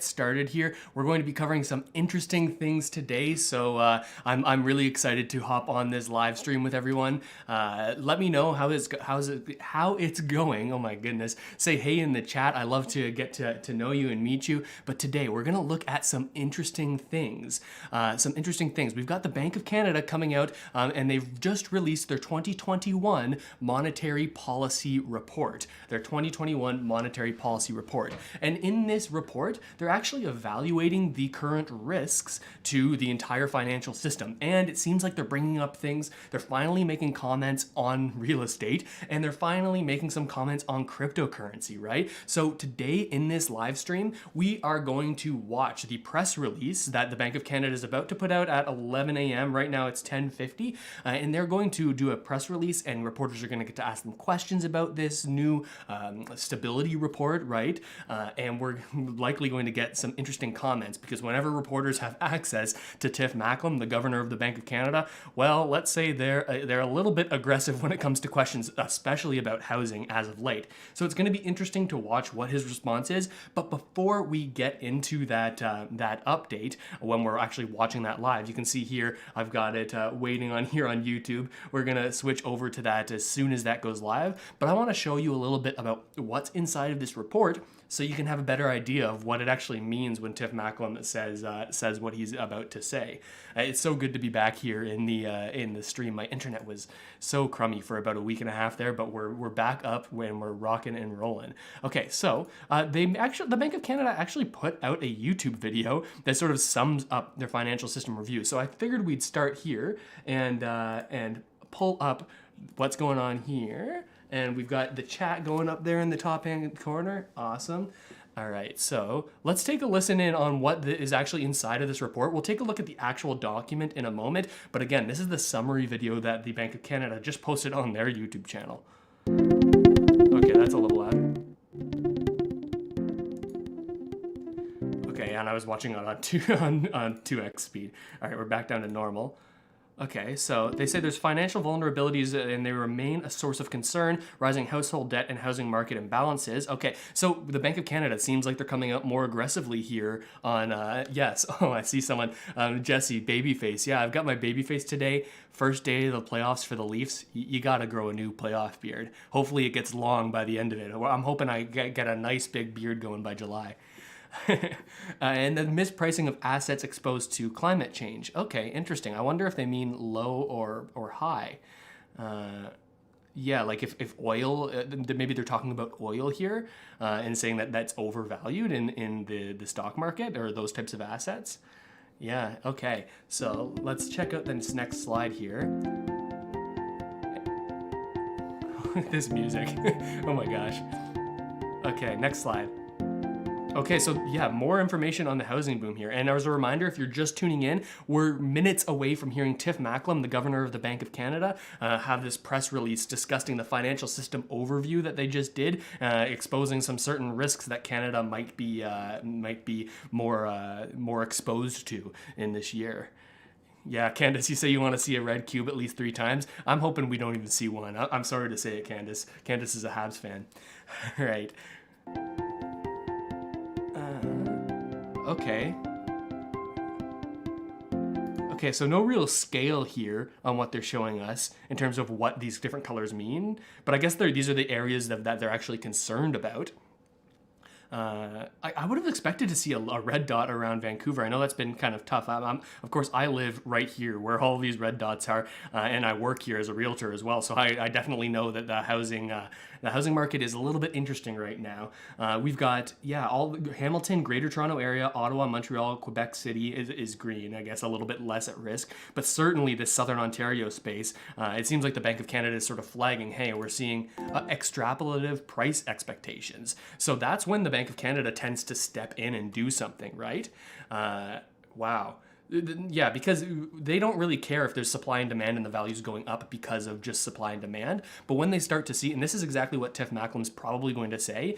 get started here. We're going to be covering some interesting things today, so I'm really excited to hop on this live stream with everyone. Let me know how it's going. Oh my goodness. Say hey in the chat. I love to get to know you and meet you. But today we're going to look at some interesting things. We've got the Bank of Canada coming out, and they've just released their 2021 monetary policy report. Their 2021 monetary policy report. And in this report, they're actually evaluating the current risks to the entire financial system. And it seems like they're bringing up things. They're finally making comments on real estate, and they're finally making some comments on cryptocurrency, right? So today in this live stream, we are going to watch the press release that the Bank of Canada is about to put out at 11 a.m. Right now it's 10:50, and they're going to do a press release, and reporters are going to get to ask them questions about this new stability report, right? And we're likely going to get some interesting comments, because whenever reporters have access to Tiff Macklem, the governor of the Bank of Canada, well, let's say they're a little bit aggressive when it comes to questions, especially about housing as of late. So it's going to be interesting to watch what his response is. But before we get into that update, when we're actually watching that live, you can see here I've got it waiting on here on YouTube. We're going to switch over to that as soon as that goes live. But I want to show you a little bit about what's inside of this report, so you can have a better idea of what it actually means when Tiff Macklem says what he's about to say. It's so good to be back here in the stream. My internet was so crummy for about a week and a half there, but we're back up when we're rocking and rolling. Okay, so the Bank of Canada actually put out a YouTube video that sort of sums up their financial system review. So I figured we'd start here and pull up what's going on here. And we've got the chat going up there in the top hand corner. Awesome. All right, so let's take a listen in on what is actually inside of this report. We'll take a look at the actual document in a moment. But again, this is the summary video that the Bank of Canada just posted on their YouTube channel. Okay, that's a little loud. Okay, and I was watching on 2x speed. All right, we're back down to normal. Okay, so they say there's financial vulnerabilities and they remain a source of concern, rising household debt and housing market imbalances. Okay, so the Bank of Canada seems like they're coming out more aggressively here on, yes, oh, I see someone, Jesse, babyface. Yeah, I've got my babyface today. First day of the playoffs for the Leafs. You gotta grow a new playoff beard. Hopefully it gets long by the end of it. I'm hoping I get a nice big beard going by July. And the mispricing of assets exposed to climate change. Okay, interesting. I wonder if they mean low or high. Yeah, like if oil, maybe they're talking about oil here and saying that that's overvalued in the stock market or those types of assets. Yeah, okay. So let's check out this next slide here. This music. Oh my gosh. Okay, next slide. Okay, so yeah, more information on the housing boom here. And as a reminder, if you're just tuning in, we're minutes away from hearing Tiff Macklem, the governor of the Bank of Canada, have this press release discussing the financial system overview that they just did, exposing some certain risks that Canada might be more exposed to in this year. Yeah, Candace, you say you want to see a red cube at least 3 times. I'm hoping we don't even see one. I'm sorry to say it, Candace. Candace is a Habs fan. All right. Okay. Okay, so no real scale here on what they're showing us in terms of what these different colors mean, but I guess these are the areas that they're actually concerned about. I would have expected to see a red dot around Vancouver. I know that's been kind of tough. Of course, I live right here where all these red dots are, and I work here as a realtor as well. So I definitely know that the housing market is a little bit interesting right now. We've got, yeah, all Hamilton, Greater Toronto Area, Ottawa, Montreal, Quebec City is green, I guess a little bit less at risk. But certainly this Southern Ontario space, it seems like the Bank of Canada is sort of flagging, hey, we're seeing extrapolative price expectations. So that's when the Bank of Canada tends to step in and do something, right? Wow. Yeah, because they don't really care if there's supply and demand and the value's going up because of just supply and demand. But when they start to see, and this is exactly what Tiff Macklem's probably going to say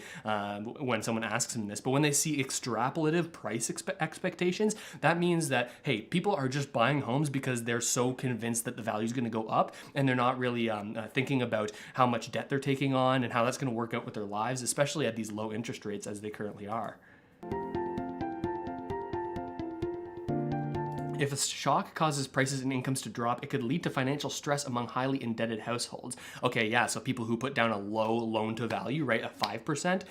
when someone asks him this, but when they see extrapolative price expectations, that means that, hey, people are just buying homes because they're so convinced that the value's going to go up, and they're not really thinking about how much debt they're taking on and how that's going to work out with their lives, especially at these low interest rates as they currently are. If a shock causes prices and incomes to drop, it could lead to financial stress among highly indebted households. Okay, yeah, so people who put down a low loan to value, right, a 5%,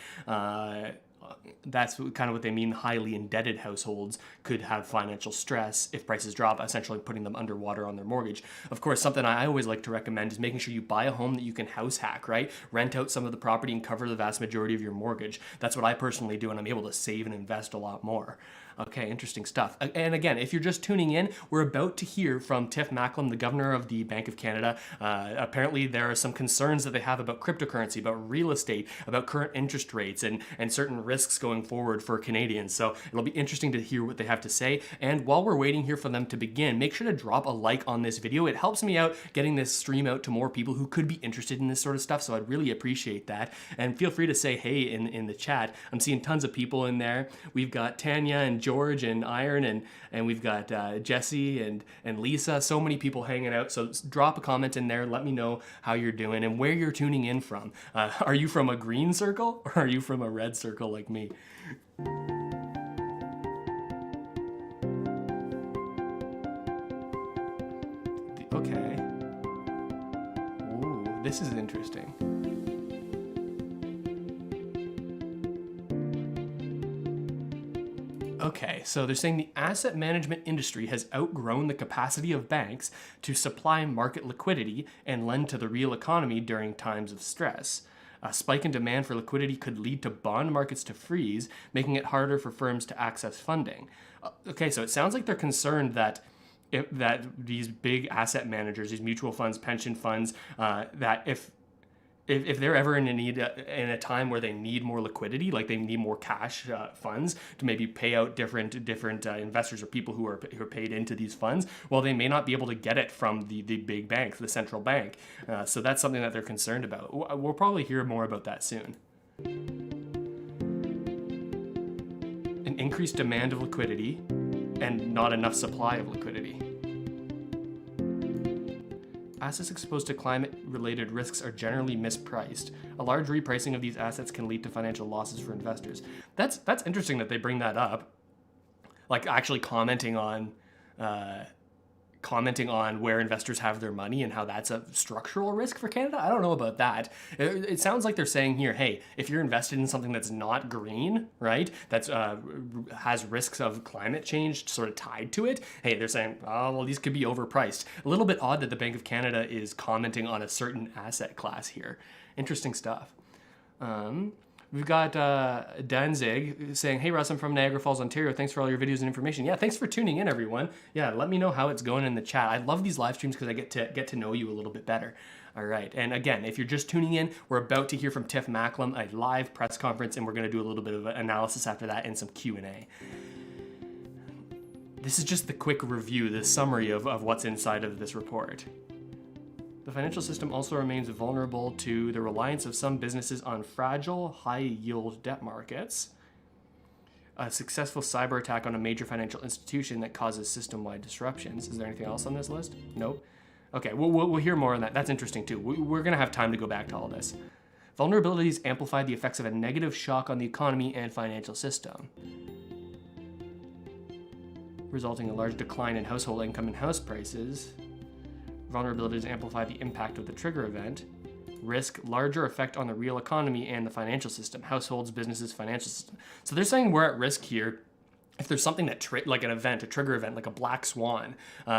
that's kind of what they mean. Highly indebted households could have financial stress if prices drop, essentially putting them underwater on their mortgage. Of course, something I always like to recommend is making sure you buy a home that you can house hack, right? Rent out some of the property and cover the vast majority of your mortgage. That's what I personally do, and I'm able to save and invest a lot more. Okay, interesting stuff. And again, if you're just tuning in, we're about to hear from Tiff Macklem, the governor of the Bank of Canada. Apparently, there are some concerns that they have about cryptocurrency, about real estate, about current interest rates, and certain risks going forward for Canadians. So it'll be interesting to hear what they have to say. And while we're waiting here for them to begin, make sure to drop a like on this video. It helps me out getting this stream out to more people who could be interested in this sort of stuff. So I'd really appreciate that. And feel free to say hey in the chat. I'm seeing tons of people in there. We've got Tanya and George and Iron, and we've got Jesse and Lisa. So many people hanging out. So drop a comment in there. Let me know how you're doing and where you're tuning in from. Are you from a green circle or are you from a red circle like me? Okay. Ooh, this is interesting. Okay, so they're saying the asset management industry has outgrown the capacity of banks to supply market liquidity and lend to the real economy during times of stress. A spike in demand for liquidity could lead to bond markets to freeze, making it harder for firms to access funding. Okay, so it sounds like they're concerned that these big asset managers, these mutual funds, pension funds, that if they're ever in a need in a time where they need more liquidity, like they need more cash funds to maybe pay out different investors or people who are paid into these funds, well, they may not be able to get it from the big bank, the central bank. So that's something that they're concerned about. We'll probably hear more about that soon. An increased demand of liquidity and not enough supply of liquidity. Assets exposed to climate-related risks are generally mispriced. A large repricing of these assets can lead to financial losses for investors. That's interesting that they bring that up, like actually commenting on where investors have their money and how that's a structural risk for Canada. I don't know about that. It sounds like they're saying here, hey, if you're invested in something that's not green, right, that's has risks of climate change sort of tied to it, hey, they're saying, oh, well, these could be overpriced. A little bit odd that the Bank of Canada is commenting on a certain asset class here. Interesting stuff. We've got Danzig saying, hey Russ, I'm from Niagara Falls, Ontario. Thanks for all your videos and information. Yeah, thanks for tuning in, everyone. Yeah, let me know how it's going in the chat. I love these live streams because I get to know you a little bit better. All right, and again, if you're just tuning in, we're about to hear from Tiff Macklem, a live press conference, and we're going to do a little bit of analysis after that and some Q&A. This is just the quick review, the summary of what's inside of this report. The financial system also remains vulnerable to the reliance of some businesses on fragile, high-yield debt markets. A successful cyber attack on a major financial institution that causes system-wide disruptions. Is there anything else on this list? Nope. Okay, we'll hear more on that. That's interesting too. We're going to have time to go back to all this. Vulnerabilities amplify the effects of a negative shock on the economy and financial system, resulting in a large decline in household income and house prices. Vulnerabilities amplify the impact of the trigger event. Risk larger effect on the real economy and the financial system, households, businesses, financial system. So they're saying we're at risk here. If there's something that like an event, a trigger event, like a black swan,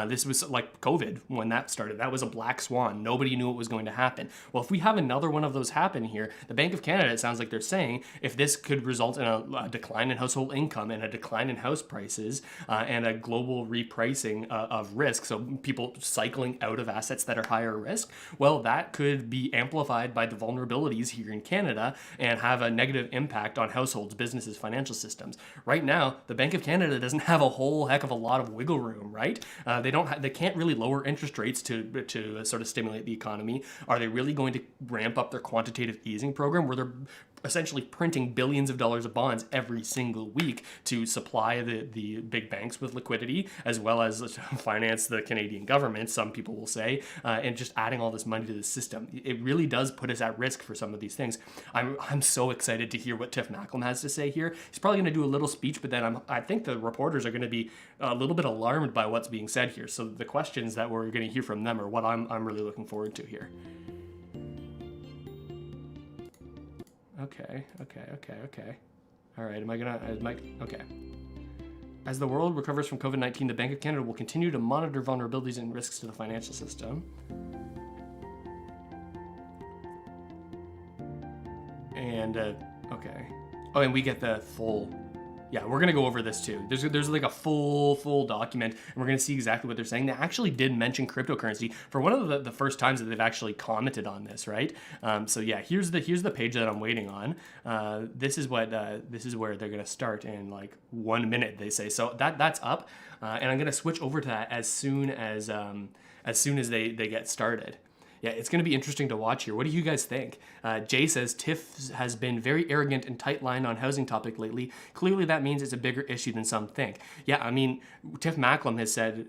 this was like COVID when that started. That was a black swan. Nobody knew it was going to happen. Well, if we have another one of those happen here, the Bank of Canada, it sounds like they're saying, if this could result in a decline in household income and a decline in house prices and a global repricing of risk, so people cycling out of assets that are higher risk, well, that could be amplified by the vulnerabilities here in Canada and have a negative impact on households, businesses, financial systems. Right now, the Bank of Canada doesn't have a whole heck of a lot of wiggle room, right? They can't really lower interest rates to sort of stimulate the economy. Are they really going to ramp up their quantitative easing program where they're essentially printing billions of dollars of bonds every single week to supply the big banks with liquidity, as well as finance the Canadian government, some people will say, and just adding all this money to the system? It really does put us at risk for some of these things. I'm so excited to hear what Tiff Macklem has to say here. He's probably going to do a little speech, but then I think the reporters are going to be a little bit alarmed by what's being said here. So the questions that we're going to hear from them are what I'm really looking forward to here. Okay. All right, okay. As the world recovers from COVID-19, the Bank of Canada will continue to monitor vulnerabilities and risks to the financial system. And, okay. Oh, and we get the full, yeah, we're going to go over this too. There's like a full document, and we're going to see exactly what they're saying. They actually did mention cryptocurrency for one of the first times that they've actually commented on this, right? So yeah, here's the page that I'm waiting on. This is where they're going to start in like 1 minute, they say. So that's up, and I'm going to switch over to that as soon as they get started. Yeah, it's going to be interesting to watch here. What do you guys think? Jay says, TIFF has been very arrogant and tight-lined on housing topic lately. Clearly that means it's a bigger issue than some think. Yeah, I mean, Tiff Macklem has said,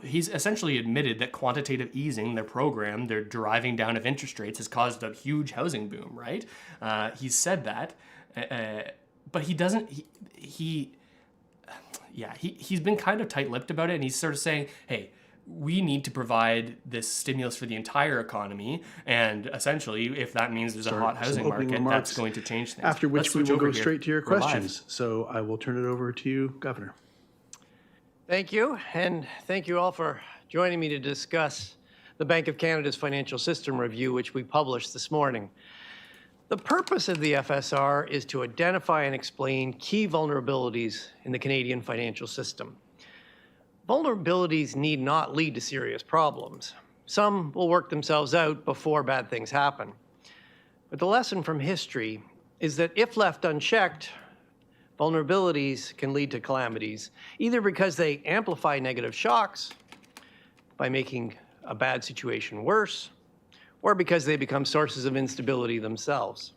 he's essentially admitted that quantitative easing, their program, their driving down of interest rates has caused a huge housing boom, right? He's said that, but he doesn't, he's been kind of tight-lipped about it, and he's sort of saying, hey, we need to provide this stimulus for the entire economy, and essentially, if that means there's a hot housing market, that's going to change things. After which we will go straight to your questions. So I will turn it over to you, Governor. Thank you, and thank you all for joining me to discuss the Bank of Canada's Financial System Review, which we published this morning. The purpose of the FSR is to identify and explain key vulnerabilities in the Canadian financial system. Vulnerabilities need not lead to serious problems. Some will work themselves out before bad things happen. But the lesson from history is that if left unchecked, vulnerabilities can lead to calamities, either because they amplify negative shocks by making a bad situation worse, or because they become sources of instability themselves.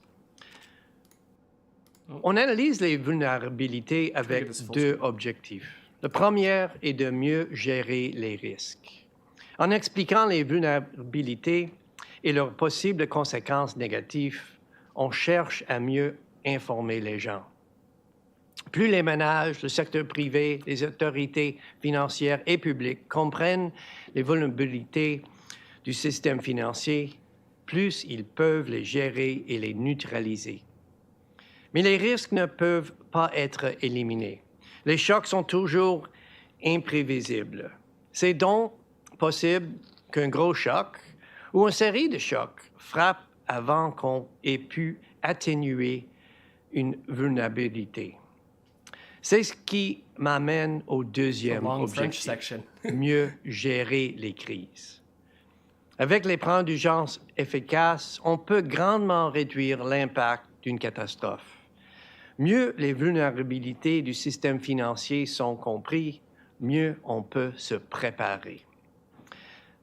On analyse les vulnérabilités avec deux objectifs. Le premier est de mieux gérer les risques. En expliquant les vulnérabilités et leurs possibles conséquences négatives, on cherche à mieux informer les gens. Plus les ménages, le secteur privé, les autorités financières et publiques comprennent les vulnérabilités du système financier, plus ils peuvent les gérer et les neutraliser. Mais les risques ne peuvent pas être éliminés. Les chocs sont toujours imprévisibles. C'est donc possible qu'un gros choc ou une série de chocs frappe avant qu'on ait pu atténuer une vulnérabilité. C'est ce qui m'amène au deuxième objectif, mieux gérer les crises. Avec les plans d'urgence efficaces, on peut grandement réduire l'impact d'une catastrophe. Mieux les vulnérabilités du système financier sont comprises, mieux on peut se préparer.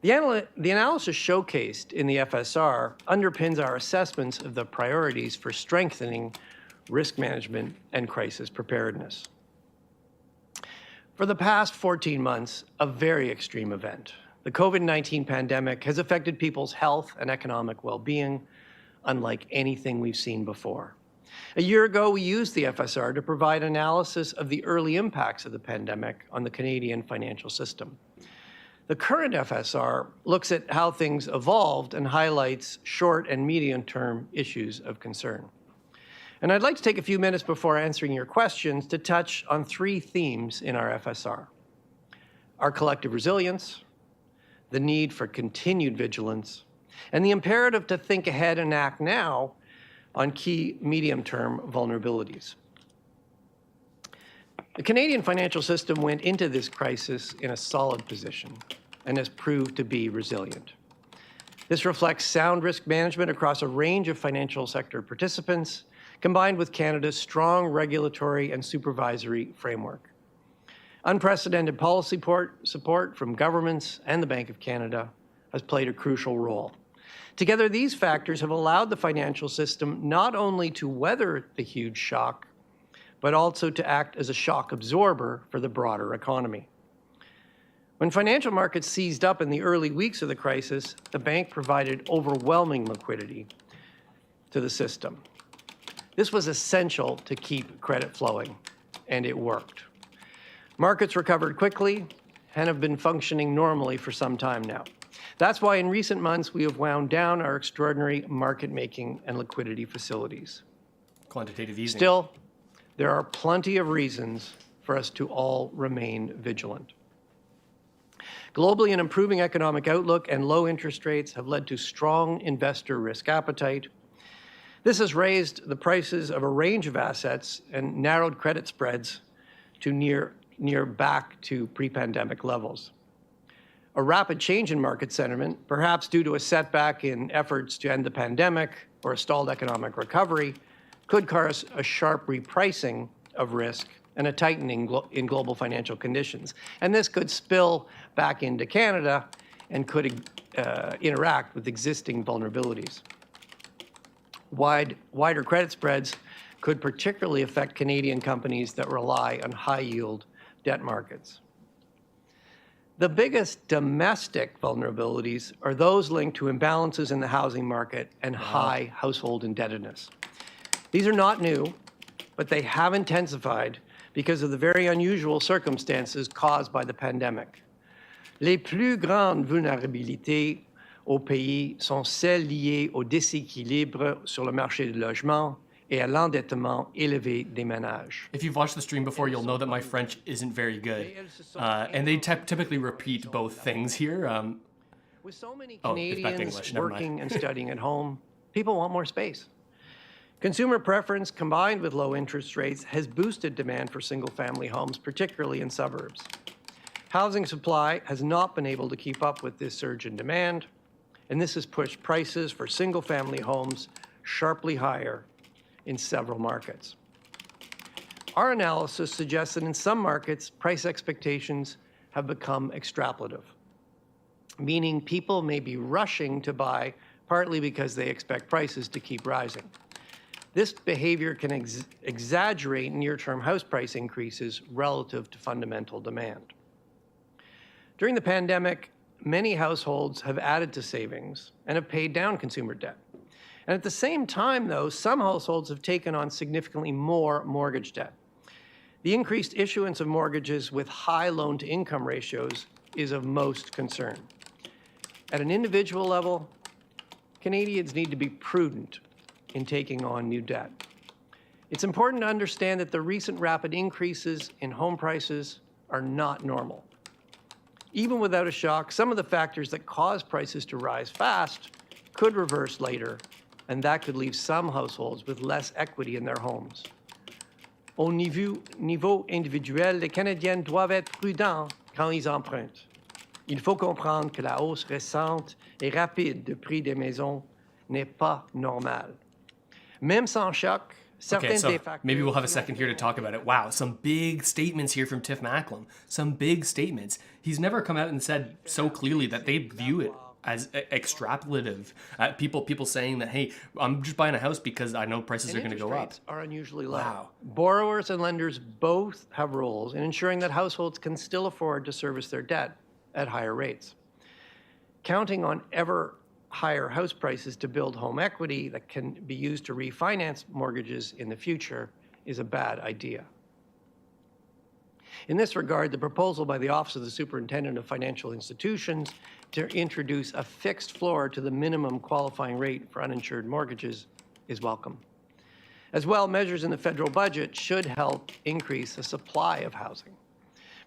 The analysis showcased in the FSR underpins our assessments of the priorities for strengthening risk management and crisis preparedness. For the past 14 months, a very extreme event, the COVID-19 pandemic has affected people's health and economic well-being unlike anything we've seen before. A year ago, we used the FSR to provide analysis of the early impacts of the pandemic on the Canadian financial system. The current FSR looks at how things evolved and highlights short and medium-term issues of concern. And I'd like to take a few minutes before answering your questions to touch on three themes in our FSR: our collective resilience, the need for continued vigilance, and the imperative to think ahead and act now on key medium-term vulnerabilities. The Canadian financial system went into this crisis in a solid position and has proved to be resilient. This reflects sound risk management across a range of financial sector participants, combined with Canada's strong regulatory and supervisory framework. Unprecedented policy support from governments and the Bank of Canada has played a crucial role. Together, these factors have allowed the financial system not only to weather the huge shock, but also to act as a shock absorber for the broader economy. When financial markets seized up in the early weeks of the crisis, the bank provided overwhelming liquidity to the system. This was essential to keep credit flowing, and it worked. Markets recovered quickly and have been functioning normally for some time now. That's why in recent months we have wound down our extraordinary market-making and liquidity facilities. Quantitative easing. Still, there are plenty of reasons for us to all remain vigilant. Globally, an improving economic outlook and low interest rates have led to strong investor risk appetite. This has raised the prices of a range of assets and narrowed credit spreads to near back to pre-pandemic levels. A rapid change in market sentiment, perhaps due to a setback in efforts to end the pandemic or a stalled economic recovery, could cause a sharp repricing of risk and a tightening in global financial conditions. And this could spill back into Canada and could interact with existing vulnerabilities. Wider credit spreads could particularly affect Canadian companies that rely on high-yield debt markets. The biggest domestic vulnerabilities are those linked to imbalances in the housing market and high household indebtedness. These are not new, but they have intensified because of the very unusual circumstances caused by the pandemic. Les plus grandes vulnérabilités au pays sont celles liées au déséquilibre sur le marché du logement et à l'endettement élevé des ménages. If you've watched the stream before, you'll know that my French isn't very good. And they typically repeat both things here. With so many Oh, it's back to Canadians English, never mind. working and studying at home, people want more space. Consumer preference combined with low interest rates has boosted demand for single-family homes, particularly in suburbs. Housing supply has not been able to keep up with this surge in demand, and this has pushed prices for single-family homes sharply higher in several markets. Our analysis suggests that in some markets, price expectations have become extrapolative, meaning people may be rushing to buy partly because they expect prices to keep rising. This behavior can exaggerate near-term house price increases relative to fundamental demand. During the pandemic, many households have added to savings and have paid down consumer debt. And at the same time, though, some households have taken on significantly more mortgage debt. The increased issuance of mortgages with high loan-to-income ratios is of most concern. At an individual level, Canadians need to be prudent in taking on new debt. It's important to understand that the recent rapid increases in home prices are not normal. Even without a shock, some of the factors that cause prices to rise fast could reverse later, and that could leave some households with less equity in their homes. Au niveau individuel, les Canadiens doivent être prudents quand ils empruntent. Il faut comprendre que la hausse récente et rapide du prix des maisons n'est pas normale. Même sans choc, Okay, so maybe we'll have a second here to talk about it. Wow, some big statements here from Tiff Macklem. Some big statements. He's never come out and said so clearly that they view it as extrapolative. People saying that, hey, I'm just buying a house because I know prices are going to go up. Are unusually low. Wow. Borrowers and lenders both have roles in ensuring that households can still afford to service their debt at higher rates. Counting on ever higher house prices to build home equity that can be used to refinance mortgages in the future is a bad idea. In this regard, the proposal by the Office of the Superintendent of Financial Institutions to introduce a fixed floor to the minimum qualifying rate for uninsured mortgages is welcome. As well, measures in the federal budget should help increase the supply of housing.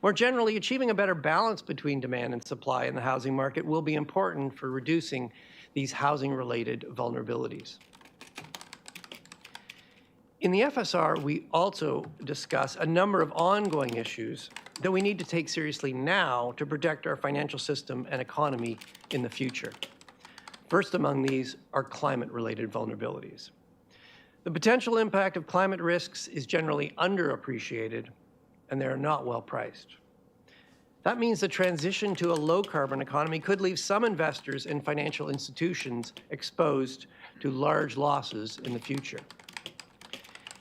More generally, achieving a better balance between demand and supply in the housing market will be important for reducing these housing-related vulnerabilities. In the FSR, we also discuss a number of ongoing issues that we need to take seriously now to protect our financial system and economy in the future. First among these are climate-related vulnerabilities. The potential impact of climate risks is generally underappreciated, and they are not well priced. That means the transition to a low-carbon economy could leave some investors and financial institutions exposed to large losses in the future.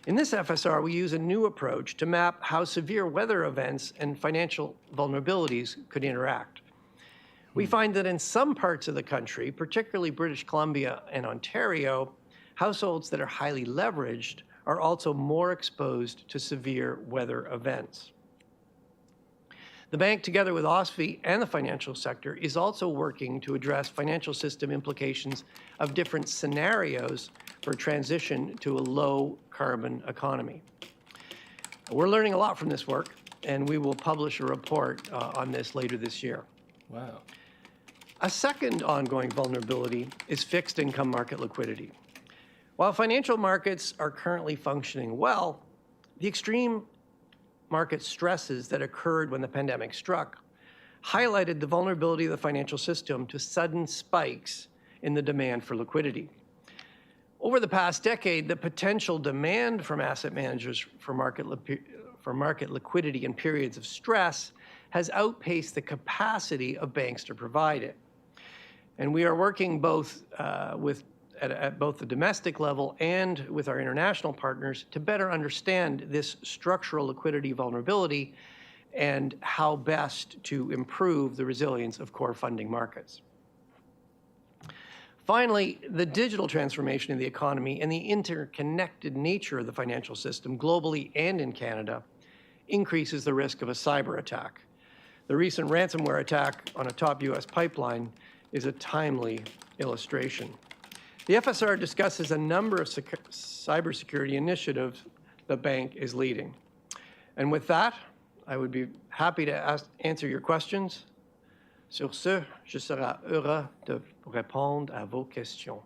In this FSR, we use a new approach to map how severe weather events and financial vulnerabilities could interact. We find that in some parts of the country, particularly British Columbia and Ontario, households that are highly leveraged are also more exposed to severe weather events. The bank, together with OSFI and the financial sector, is also working to address financial system implications of different scenarios for transition to a low-carbon economy. We're learning a lot from this work, and we will publish a report on this later this year. Wow. A second ongoing vulnerability is fixed income market liquidity. While financial markets are currently functioning well, the extreme market stresses that occurred when the pandemic struck highlighted the vulnerability of the financial system to sudden spikes in the demand for liquidity. Over the past decade, the potential demand from asset managers for market liquidity in periods of stress has outpaced the capacity of banks to provide it. And we are working both at both the domestic level and with our international partners to better understand this structural liquidity vulnerability and how best to improve the resilience of core funding markets. Finally, the digital transformation of the economy and the interconnected nature of the financial system globally and in Canada increases the risk of a cyber attack. The recent ransomware attack on a top U.S. pipeline is a timely illustration. The FSR discusses a number of cybersecurity initiatives the bank is leading. And with that, I would be happy to answer your questions. Sur ce, je serai heureux de répondre à vos questions.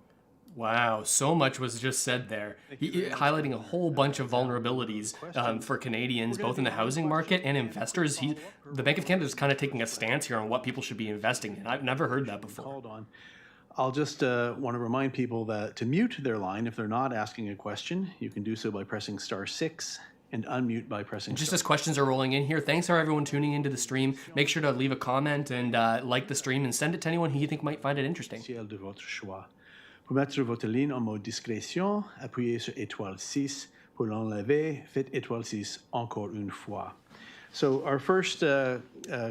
Wow, so much was just said there, highlighting a whole bunch of vulnerabilities for Canadians, both in the housing market and investors. The Bank of Canada is kind of taking a stance here on what people should be investing in. I've never heard that before. I'll just want to remind people that to mute their line if they're not asking a question, you can do so by pressing *6 and unmute by pressing Just as questions are rolling in here, thanks for everyone tuning into the stream. Make sure to leave a comment and like the stream and send it to anyone who you think might find it interesting. de votre choix. Pour mettre votre ligne en mode discrétion, appuyez sur *6. Pour l'enlever, faites *6 encore une fois. So our first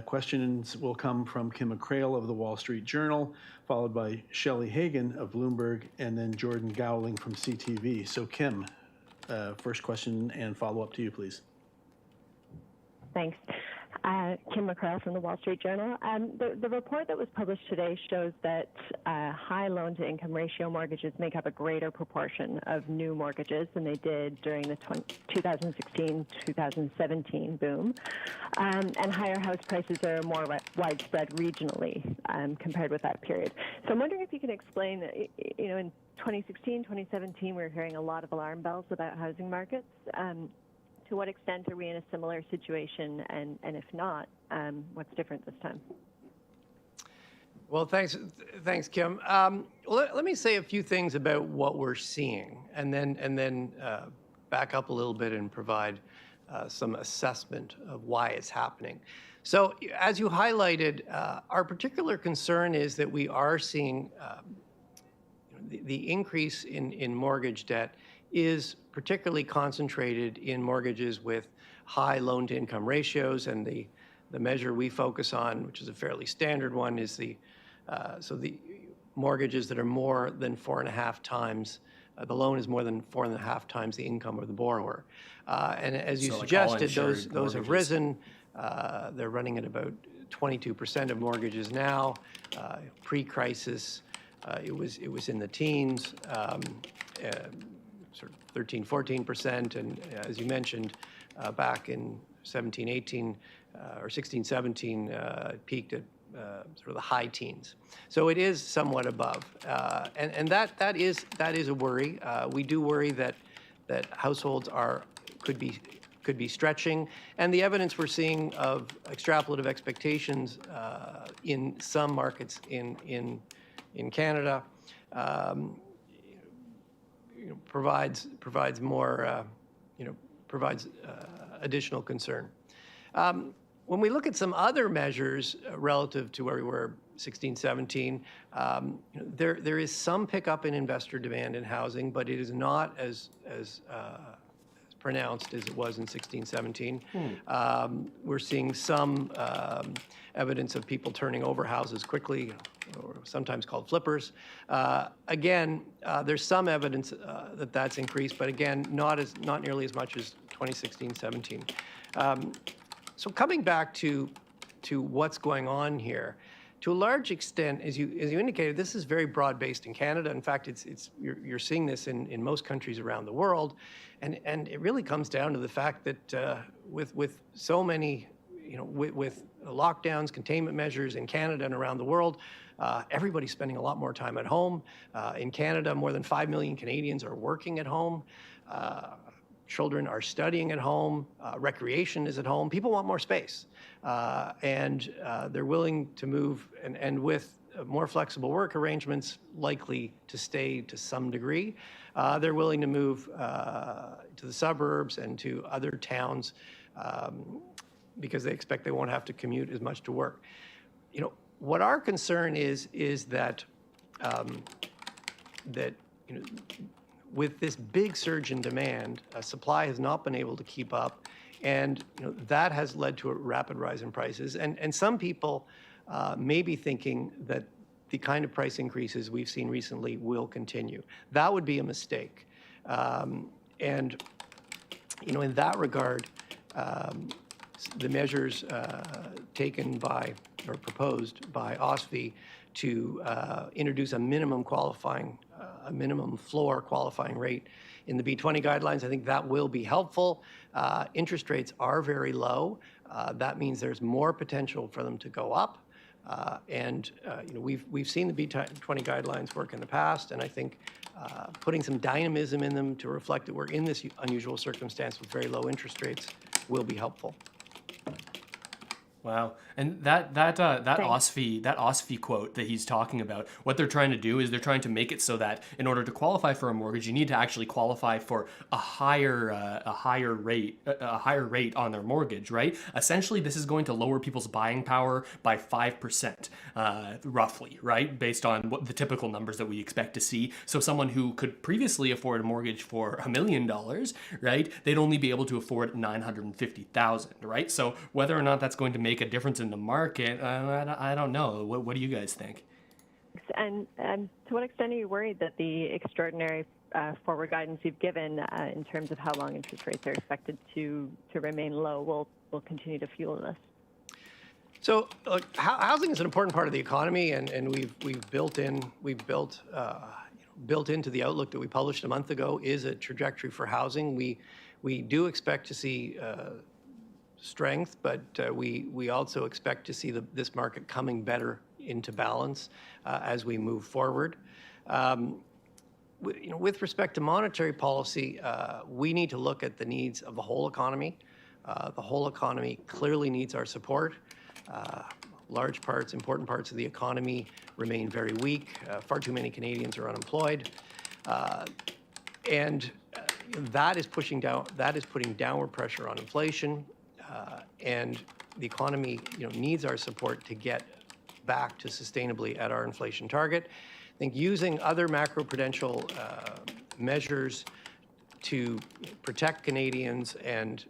questions will come from Kim McCrail of the Wall Street Journal, followed by Shelley Hagan of Bloomberg, and then Jordan Gowling from CTV. So Kim, first question and follow-up to you, please. Thanks. Kim McCrail from the Wall Street Journal. The report that was published today shows that high loan-to-income ratio mortgages make up a greater proportion of new mortgages than they did during the 2016-2017 boom. And higher house prices are more widespread regionally compared with that period. So I'm wondering if you can explain that, in 2016, 2017, we were hearing a lot of alarm bells about housing markets. To what extent are we in a similar situation, and if not, what's different this time? Well, thanks, Kim. Let me say a few things about what we're seeing, and then back up a little bit and provide some assessment of why it's happening. So, as you highlighted, our particular concern is that we are seeing the increase in mortgage debt is particularly concentrated in mortgages with high loan-to-income ratios, and the measure we focus on, which is a fairly standard one, is the mortgages that are more than 4.5 times, the loan is more than 4.5 times the income of the borrower. And as you suggested, those have risen. They're running at about 22% of mortgages now. Pre-crisis, it was in the teens. Sort of 13, 14%, and as you mentioned, back in 17, 18, or 16, 17, peaked at sort of the high teens. So it is somewhat above, and that is a worry. We do worry that households could be stretching, and the evidence we're seeing of extrapolative expectations in some markets in Canada. Provides more, provides additional concern. When we look at some other measures relative to where we were 16, 17, there is some pickup in investor demand in housing, but it is not as pronounced as it was in 16, 17. We're seeing some evidence of people turning over houses quickly, or sometimes called flippers. Again, there's some evidence that that's increased, but again, not nearly as much as 2016, 17. So coming back to to what's going on here. To a large extent, as you indicated, this is very broad-based in Canada. In fact, you're seeing this in most countries around the world, and it really comes down to the fact that with so many, with lockdowns, containment measures in Canada and around the world, everybody's spending a lot more time at home. In Canada, more than 5 million Canadians are working at home. Children are studying at home. Recreation is at home. People want more space. And they're willing to move, and with more flexible work arrangements likely to stay to some degree, they're willing to move to the suburbs and to other towns because they expect they won't have to commute as much to work. What our concern is that with this big surge in demand, supply has not been able to keep up, and that has led to a rapid rise in prices. And some people may be thinking that the kind of price increases we've seen recently will continue. That would be a mistake. And in that regard, the measures taken by or proposed by OSFI to introduce a minimum floor qualifying rate in the B20 guidelines, I think that will be helpful. Interest rates are very low. That means there's more potential for them to go up. We've seen the B20 guidelines work in the past, and I think putting some dynamism in them to reflect that we're in this unusual circumstance with very low interest rates will be helpful. Wow. And that OSFI quote that he's talking about, what they're trying to do is they're trying to make it so that in order to qualify for a mortgage, you need to actually qualify for a higher rate on their mortgage, right? Essentially, this is going to lower people's buying power by 5%, roughly, right? Based on what the typical numbers that we expect to see. So someone who could previously afford a mortgage for $1 million, right? They'd only be able to afford $950,000, right? So whether or not that's going to make a difference in the market, I don't know. What do you guys think? And to what extent are you worried that the extraordinary forward guidance you've given in terms of how long interest rates are expected to remain low will continue to fuel this? So housing is an important part of the economy, and we've built into the outlook that we published a month ago is a trajectory for housing. We do expect to see strength, but we also expect to see this market coming better into balance as we move forward. With respect to monetary policy, we need to look at the needs of the whole economy. The whole economy clearly needs our support. Important parts of the economy remain very weak. Far too many Canadians are unemployed. And that is putting downward pressure on inflation. And the economy, needs our support to get back to sustainably at our inflation target. I think using other macroprudential measures to protect Canadians and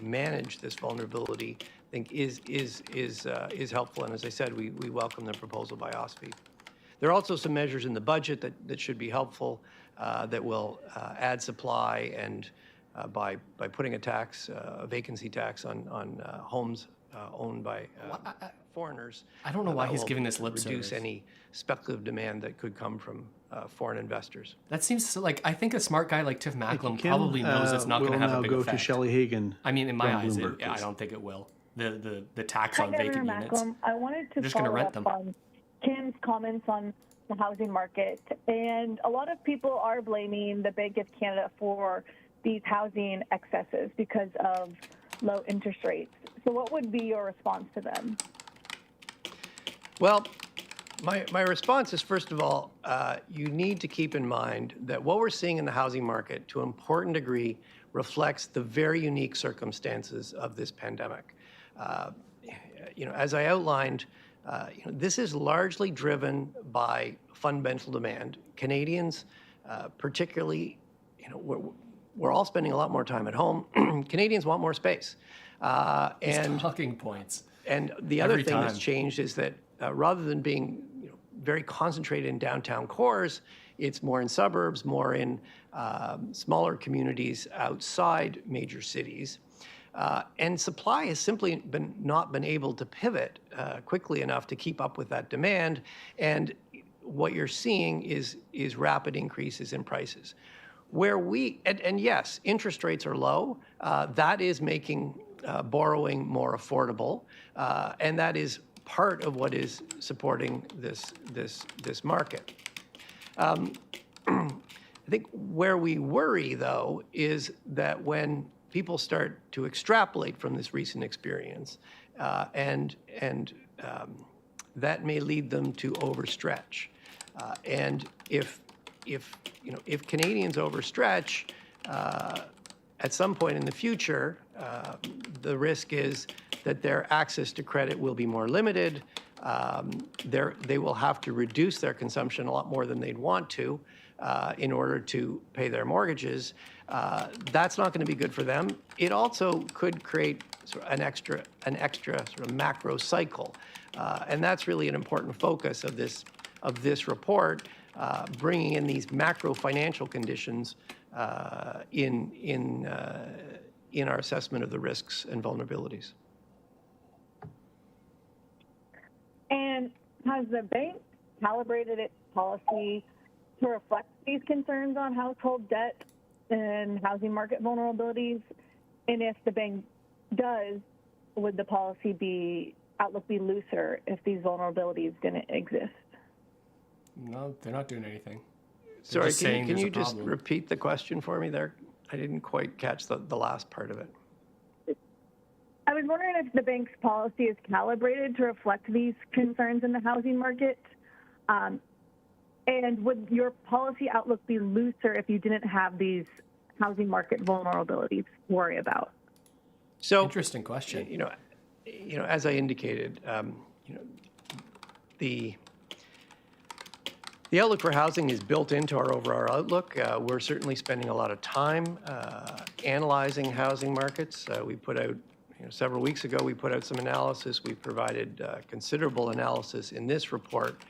manage this vulnerability, I think is helpful. And as I said, we welcome the proposal by OSFI. There are also some measures in the budget that should be helpful that will add supply and by putting a vacancy tax on homes owned by foreigners. I don't know why he's giving this lip service. Reduce any speculative demand that could come from foreign investors. That seems like, I think a smart guy like Tiff Macklem probably knows it's not going to have a big effect. We'll now go to Shelley Hagan. I mean, in my eyes, Bloomberg, I don't think it will. The tax Hi, on Governor vacant units. Macklem. I wanted to They're just going to follow rent up them. on Tim's comments on the housing market. And a lot of people are blaming the Bank of Canada for these housing excesses because of low interest rates. So what would be your response to them? Well, my response is, first of all, you need to keep in mind that what we're seeing in the housing market, to an important degree, reflects the very unique circumstances of this pandemic. As I outlined, this is largely driven by fundamental demand. Canadians, particularly, we're all spending a lot more time at home. Canadians want more space. And talking points. And the other thing that's changed is that rather than being very concentrated in downtown cores, it's more in suburbs, more in smaller communities outside major cities. And supply has simply not been able to pivot quickly enough to keep up with that demand. And what you're seeing is rapid increases in prices. And yes, interest rates are low. That is making borrowing more affordable, and that is part of what is supporting this market. I think where we worry, though, is that when people start to extrapolate from this recent experience, and that may lead them to overstretch. And if Canadians overstretch, at some point in the future, the risk is that their access to credit will be more limited. They will have to reduce their consumption a lot more than they'd want to in order to pay their mortgages. That's not going to be good for them. It also could create sort of an extra sort of macro cycle, and that's really an important focus of this report, bringing in these macro financial conditions in our assessment of the risks and vulnerabilities. And has the bank calibrated its policy to reflect these concerns on household debt and housing market vulnerabilities? And if the bank does, would the policy outlook be looser if these vulnerabilities didn't exist? No, they're not doing anything. Sorry, can you just repeat the question for me there? I didn't quite catch the last part of it. I was wondering if the bank's policy is calibrated to reflect these concerns in the housing market. And would your policy outlook be looser if you didn't have these housing market vulnerabilities to worry about? So, interesting question. As I indicated, the outlook for housing is built into our overall outlook. We're certainly spending a lot of time analyzing housing markets. We put out, several weeks ago, we put out some analysis. We provided considerable analysis in this report.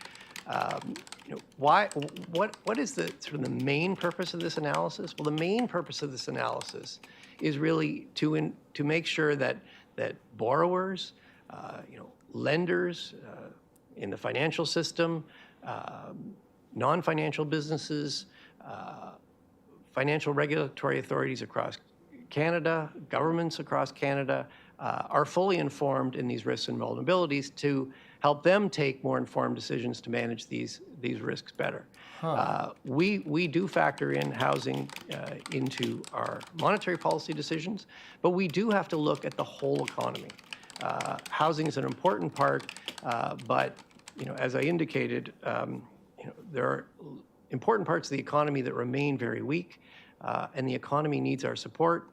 What is the sort of the main purpose of this analysis? Well, the main purpose of this analysis is really to make sure that borrowers, lenders in the financial system, non-financial businesses, financial regulatory authorities across Canada, governments across Canada, are fully informed in these risks and vulnerabilities to help them take more informed decisions to manage these risks better. We do factor in housing into our monetary policy decisions, but we do have to look at the whole economy. Housing is an important part, but as I indicated, there are important parts of the economy that remain very weak, and the economy needs our support.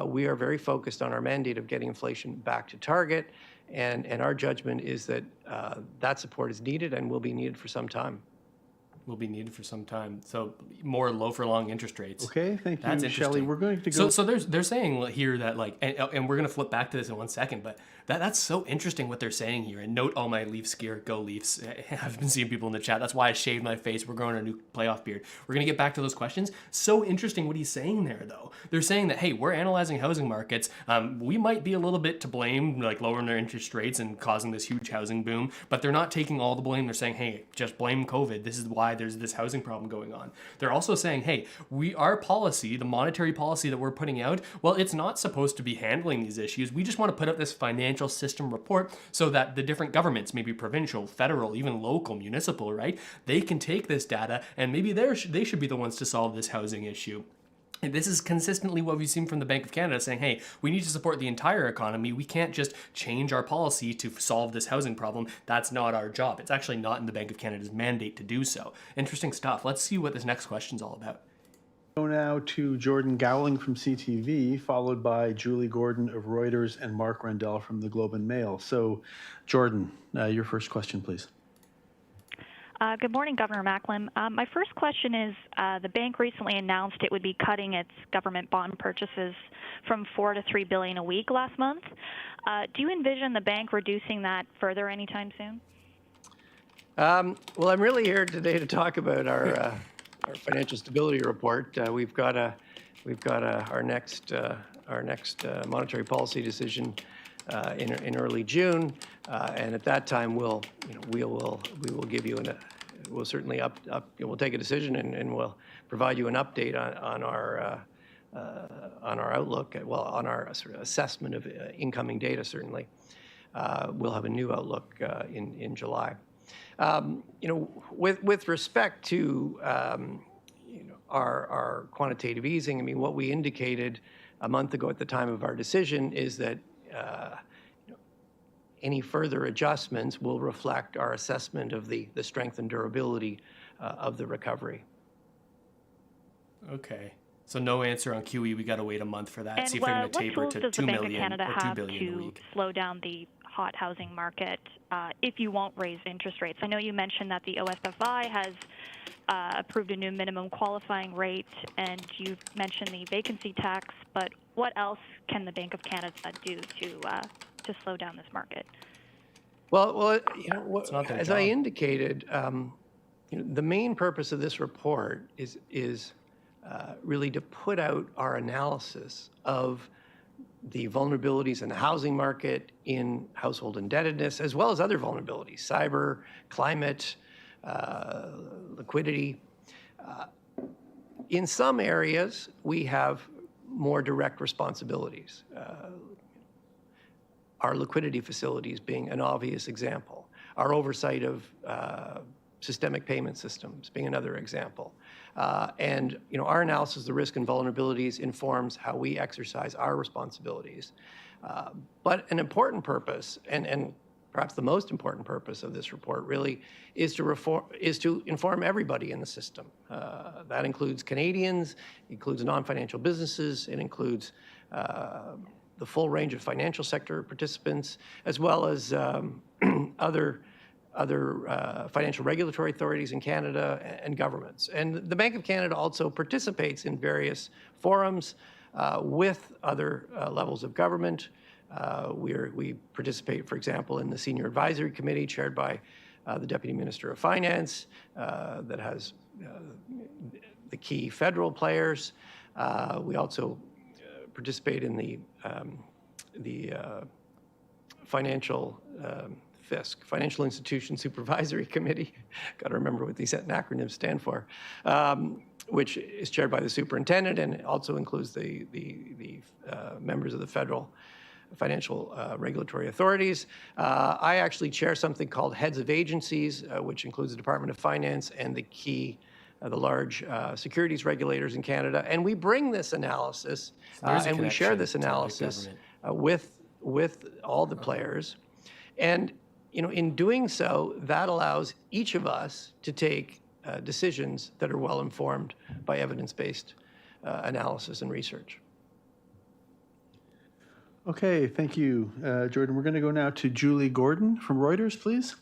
We are very focused on our mandate of getting inflation back to target, and our judgment is that that support is needed and will be needed for some time. Will be needed for some time. So more low for long interest rates. Okay, thank you, That's Shelley. interesting. We're going to go. So they're saying here that and we're going to flip back to this in 1 second, but that's so interesting what they're saying here. And note all my Leafs gear, go Leafs. I've been seeing people in the chat. That's why I shaved my face. We're growing a new playoff beard. We're going to get back to those questions. So interesting what he's saying there, though. They're saying that, hey, we're analyzing housing markets. We might be a little bit to blame, like lowering their interest rates and causing this huge housing boom, but they're not taking all the blame. They're saying, hey, just blame COVID. This is why there's this housing problem going on. They're also saying, hey, our policy, the monetary policy that we're putting out, well, it's not supposed to be handling these issues. We just want to put out this financial system report so that the different governments, maybe provincial, federal, even local, municipal, right? They can take this data and maybe they should be the ones to solve this housing issue. And this is consistently what we've seen from the Bank of Canada saying, hey, we need to support the entire economy. We can't just change our policy to solve this housing problem. That's not our job. It's actually not in the Bank of Canada's mandate to do so. Interesting stuff. Let's see what this next question's all about. Go now to Jordan Gowling from CTV, followed by Julie Gordon of Reuters and Mark Rendell from the Globe and Mail. So, Jordan, your first question, please. Good morning, Governor Macklem. My first question is, the bank recently announced it would be cutting its government bond purchases from $4 to $3 billion a week last month. Do you envision the bank reducing that further anytime soon? Well, I'm really here today to talk about our financial stability report. We've got our next our next monetary policy decision in early June, and at that time we will give you we'll certainly we'll take a decision and we'll provide you an update on our outlook, on our sort of assessment of incoming data. Certainly, we'll have a new outlook in July. With respect to our quantitative easing, I mean, what we indicated a month ago at the time of our decision is that any further adjustments will reflect our assessment of the strength and durability of the recovery. Okay. So no answer on QE. We got to wait a month for that. And see if they're going to taper what to tools does 2 the Bank million of Canada or 2 have billion a to week. slow down the hot housing market if you won't raise interest rates? I know you mentioned that the OSFI has approved a new minimum qualifying rate, and you've mentioned the vacancy tax, but what else can the Bank of Canada do to slow down this market? Well, job. as I indicated, the main purpose of this report is really to put out our analysis of the vulnerabilities in the housing market, in household indebtedness, as well as other vulnerabilities, cyber, climate, liquidity. In some areas, we have more direct responsibilities. Our liquidity facilities being an obvious example. Our oversight of systemic payment systems being another example. And our analysis of the risk and vulnerabilities informs how we exercise our responsibilities. But an important purpose, and perhaps the most important purpose of this report really, is to inform everybody in the system. That includes Canadians, includes non-financial businesses, it includes the full range of financial sector participants, as well as other financial regulatory authorities in Canada and governments. And the Bank of Canada also participates in various forums with other levels of government. We participate, for example, in the Senior Advisory Committee chaired by the Deputy Minister of Finance that has the key federal players. We also participate in the financial FISC, Financial Institution Supervisory Committee. Got to remember what these acronyms stand for, which is chaired by the superintendent and also includes the members of the federal financial regulatory authorities. I actually chair something called Heads of Agencies, which includes the Department of Finance and the large securities regulators in Canada. And we bring this analysis and we share this analysis with all the players. And in doing so, that allows each of us to take decisions that are well informed by evidence-based analysis and research. Okay, thank you, Jordan. We're going to go now to Julie Gordon from Reuters, please.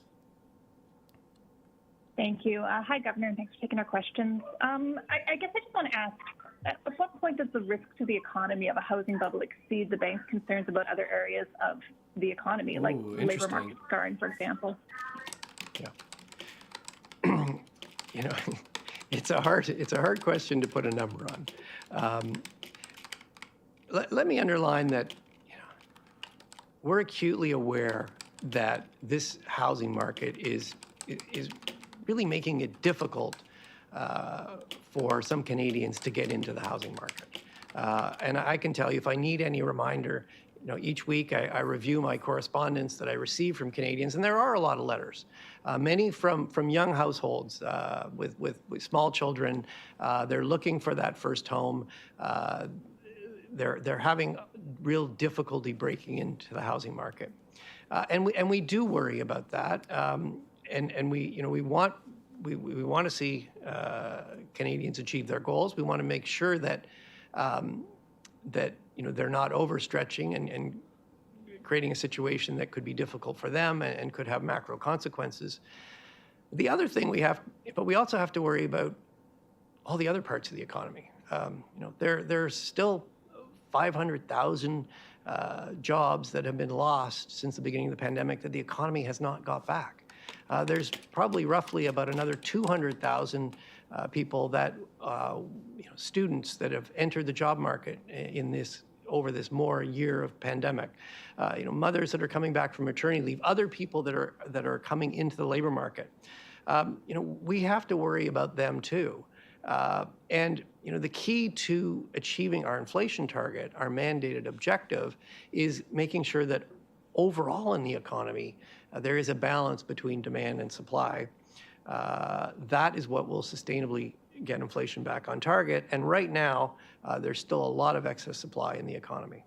Thank you. Hi, Governor, and thanks for taking our questions. I guess I just want to ask, at what point does the risk to the economy of a housing bubble exceed the bank's concerns about other areas of the economy, like labor market scarring, for example? Yeah. It's a hard question to put a number on. Let me underline that we're acutely aware that this housing market is really making it difficult for some Canadians to get into the housing market. And I can tell you, if I need any reminder, each week I review my correspondence that I receive from Canadians, and there are a lot of letters, many from young households with small children. They're looking for that first home. They're having real difficulty breaking into the housing market, and we do worry about that. And we want to see Canadians achieve their goals. We want to make sure that they're not overstretching and creating a situation that could be difficult for them and could have macro consequences. The other thing we also have to worry about all the other parts of the economy. There's still 500,000 jobs that have been lost since the beginning of the pandemic that the economy has not got back. There's probably roughly about another 200,000 people that, students that have entered the job market in this over this more year of pandemic. Mothers that are coming back from maternity leave, other people that are coming into the labor market. We have to worry about them too. And the key to achieving our inflation target, our mandated objective, is making sure that overall in the economy, there is a balance between demand and supply. That is what will sustainably get inflation back on target. And right now, there's still a lot of excess supply in the economy.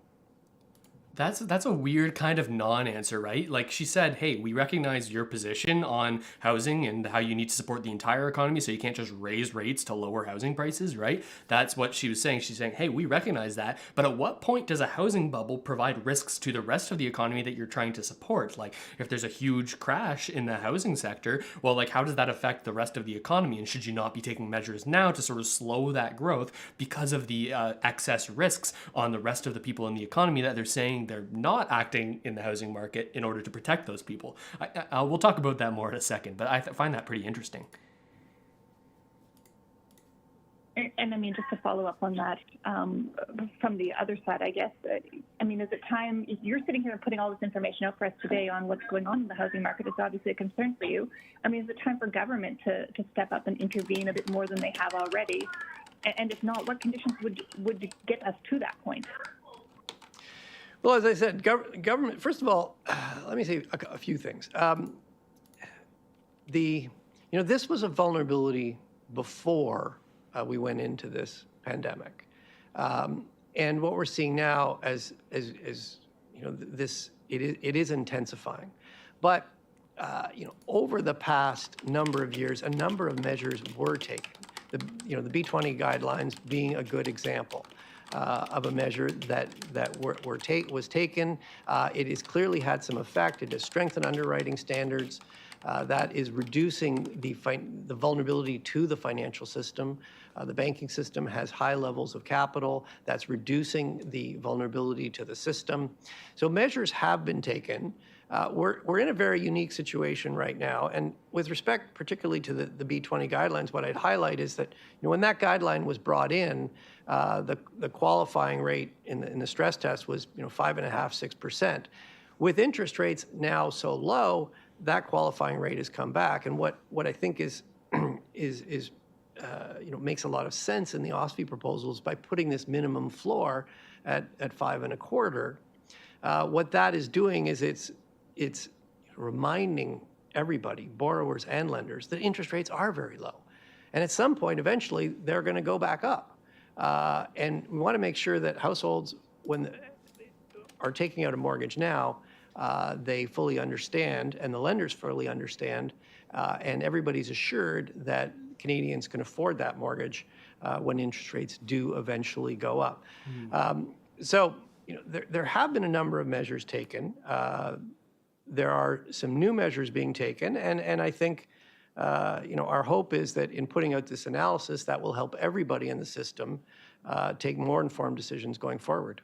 That's a weird kind of non-answer, right? Like she said, hey, we recognize your position on housing and how you need to support the entire economy, so you can't just raise rates to lower housing prices, right? That's what she was saying. She's saying, hey, we recognize that, but at what point does a housing bubble provide risks to the rest of the economy that you're trying to support? Like if there's a huge crash in the housing sector, well, like how does that affect the rest of the economy? And should you not be taking measures now to sort of slow that growth because of the excess risks on the rest of the people in the economy that they're saying they're not acting in the housing market in order to protect those people? We'll talk about that more in a second, but I find that pretty interesting. And I mean, just to follow up on that, from the other side, I guess, I mean, is it time, if you're sitting here and putting all this information out for us today on what's going on in the housing market, it's obviously a concern for you. I mean, is it time for government to step up and intervene a bit more than they have already? And if not, what conditions would get us to that point? Well, as I said, government, first of all, let me say a few things. This was a vulnerability before we went into this pandemic. And what we're seeing now as this, it is intensifying. But, over the past number of years, a number of measures were taken. The B20 guidelines being a good example. Of a measure that was taken. It has clearly had some effect. It has strengthened underwriting standards. That is reducing the vulnerability to the financial system. The banking system has high levels of capital. That's reducing the vulnerability to the system. So measures have been taken. We're in a very unique situation right now. And with respect particularly to the B20 guidelines, what I'd highlight is that when that guideline was brought in, the qualifying rate in the stress test was 5.5%, 6%. With interest rates now so low, that qualifying rate has come back. And what I think is makes a lot of sense in the OSFI proposals by putting this minimum floor at 5.25. What that is doing is it's reminding everybody, borrowers and lenders, that interest rates are very low. And at some point, eventually, they're going to go back up. And we want to make sure that households, when are taking out a mortgage now, they fully understand, and the lenders fully understand, and everybody's assured that Canadians can afford that mortgage when interest rates do eventually go up. So, there have been a number of measures taken. There are some new measures being taken, and I think our hope is that in putting out this analysis, that will help everybody in the system take more informed decisions going forward.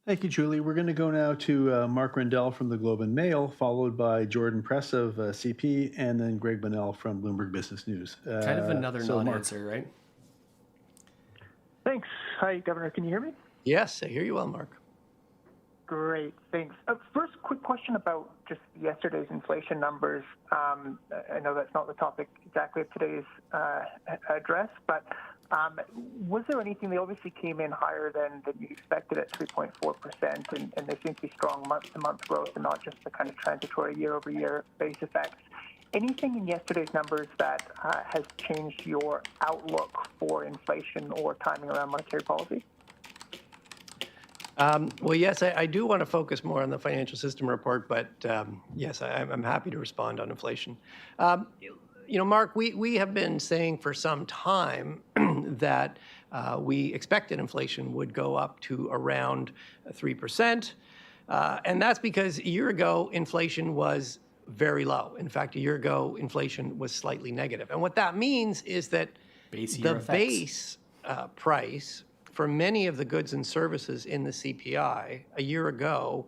Thank you, Julie. We're going to go now to Mark Rendell from the Globe and Mail, followed by Jordan Press of CP, and then Greg Bunnell from Bloomberg Business News. Kind of another non-answer, right? Thanks. Hi, Governor. Can you hear me? Yes, I hear you well, Mark. Great, thanks. First, quick question about just yesterday's inflation numbers. I know that's not the topic exactly of today's address, but was there anything, they obviously came in higher than you expected at 3.4%, and they seem to be strong month-to-month growth and not just the kind of transitory year-over-year base effects. Anything in yesterday's numbers that has changed your outlook for inflation or timing around monetary policy? Well, yes, I do want to focus more on the financial system report, but yes, I'm happy to respond on inflation. Mark, we have been saying for some time that we expected inflation would go up to around 3%. And that's because a year ago, inflation was very low. In fact, a year ago, inflation was slightly negative. And what that means is that the base price for many of the goods and services in the CPI a year ago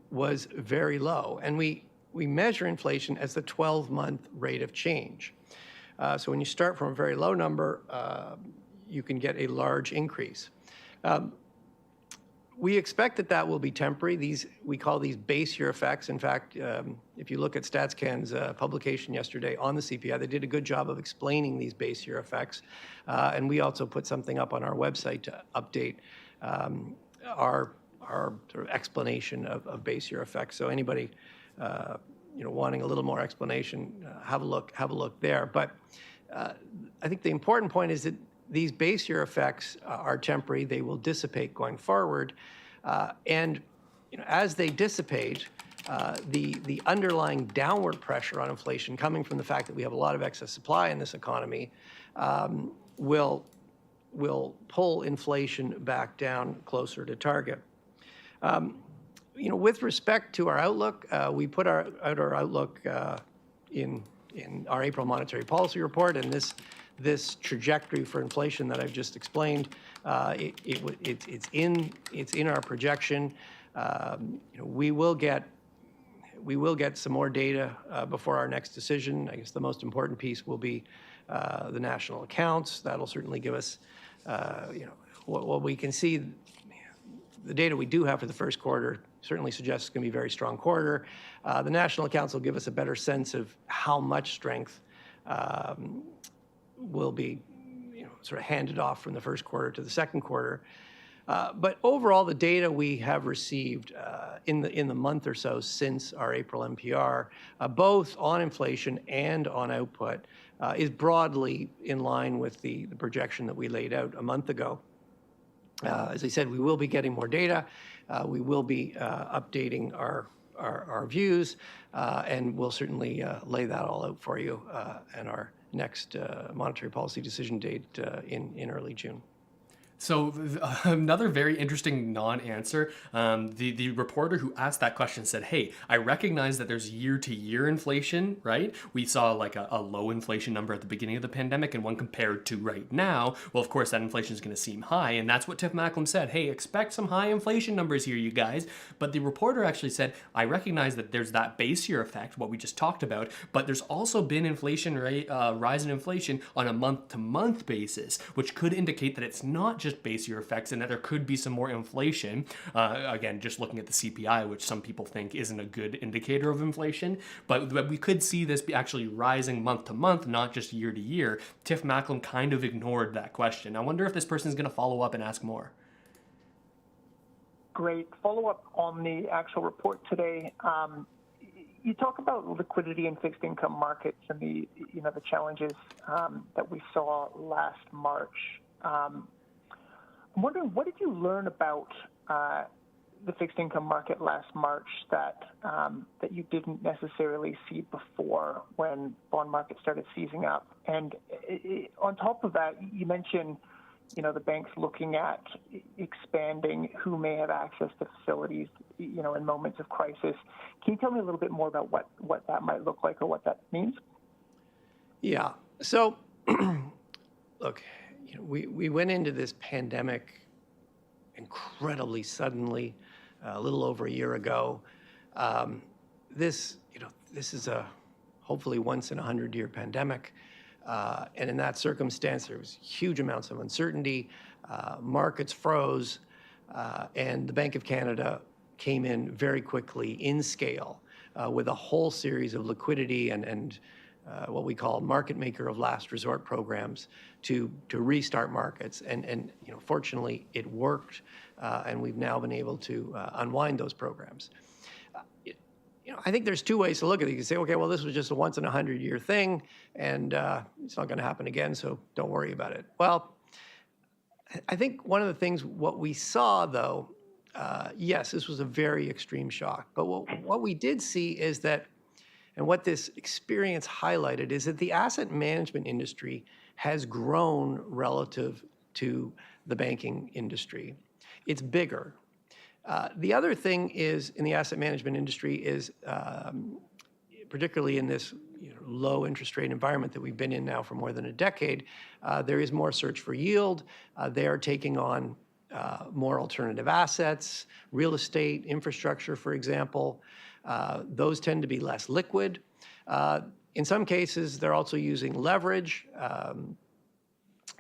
was very low. And we measure inflation as the 12-month rate of change. So when you start from a very low number, you can get a large increase. We expect that that will be temporary. We call these base year effects. In fact, if you look at StatsCan's publication yesterday on the CPI, they did a good job of explaining these base year effects. And we also put something up on our website to update our sort of explanation of base year effects. So anybody wanting a little more explanation, have a look there. But I think the important point is that these base year effects are temporary. They will dissipate going forward. And as they dissipate, the underlying downward pressure on inflation coming from the fact that we have a lot of excess supply in this economy will pull inflation back down closer to target. With respect to our outlook, we put out our outlook in our April monetary policy report, and this trajectory for inflation that I've just explained, it's in our projection. We will get some more data before our next decision. I guess the most important piece will be the national accounts. That'll certainly give us, what we can see. The data we do have for the first quarter certainly suggests it's going to be a very strong quarter. The national accounts will give us a better sense of how much strength will be sort of handed off from the first quarter to the second quarter. But overall, the data we have received in the month or so since our April MPR, both on inflation and on output, is broadly in line with the projection that we laid out a month ago. As I said, we will be getting more data. We will be updating our views, and we'll certainly lay that all out for you and our next monetary policy decision date in early June. So another very interesting non-answer. The reporter who asked that question said, hey, I recognize that there's year-to-year inflation, right? We saw like a low inflation number at the beginning of the pandemic and one compared to right now. Well, of course, that inflation is going to seem high. And that's what Tiff Macklem said. Hey, expect some high inflation numbers here, you guys. But the reporter actually said, I recognize that there's that base year effect, what we just talked about, but there's also been inflation rate, rise in inflation on a month-to-month basis, which could indicate that it's not just base year effects and that there could be some more inflation. Again, just looking at the CPI, which some people think isn't a good indicator of inflation, but we could see this be actually rising month to month, not just year to year. Tiff Macklem kind of ignored that question. I wonder if this person is going to follow up and ask more. Great. Follow up on the actual report today. You talk about liquidity in fixed income markets and the challenges that we saw last March. I'm wondering, what did you learn about the fixed income market last March that you didn't necessarily see before when bond markets started seizing up? And on top of that, you mentioned, the banks looking at expanding who may have access to facilities, in moments of crisis. Can you tell me a little bit more about what that might look like or what that means? Yeah. So, look. We went into this pandemic incredibly suddenly, a little over a year ago. This is a hopefully once in 100-year pandemic, and in that circumstance, there was huge amounts of uncertainty. Markets froze, and the Bank of Canada came in very quickly in scale with a whole series of liquidity and what we call market maker of last resort programs to restart markets. And fortunately, it worked, and we've now been able to unwind those programs. I think there's two ways to look at it. You can say, okay, well, this was just a once in 100-year thing, and it's not going to happen again, so don't worry about it. Well, I think one of the things, what we saw, though, yes, this was a very extreme shock. But what we did see is that, and what this experience highlighted, is that the asset management industry has grown relative to the banking industry. It's bigger. The other thing is, in the asset management industry, is particularly in this low interest rate environment that we've been in now for more than a decade, there is more search for yield. They are taking on more alternative assets, real estate, infrastructure, for example. Those tend to be less liquid. In some cases, they're also using leverage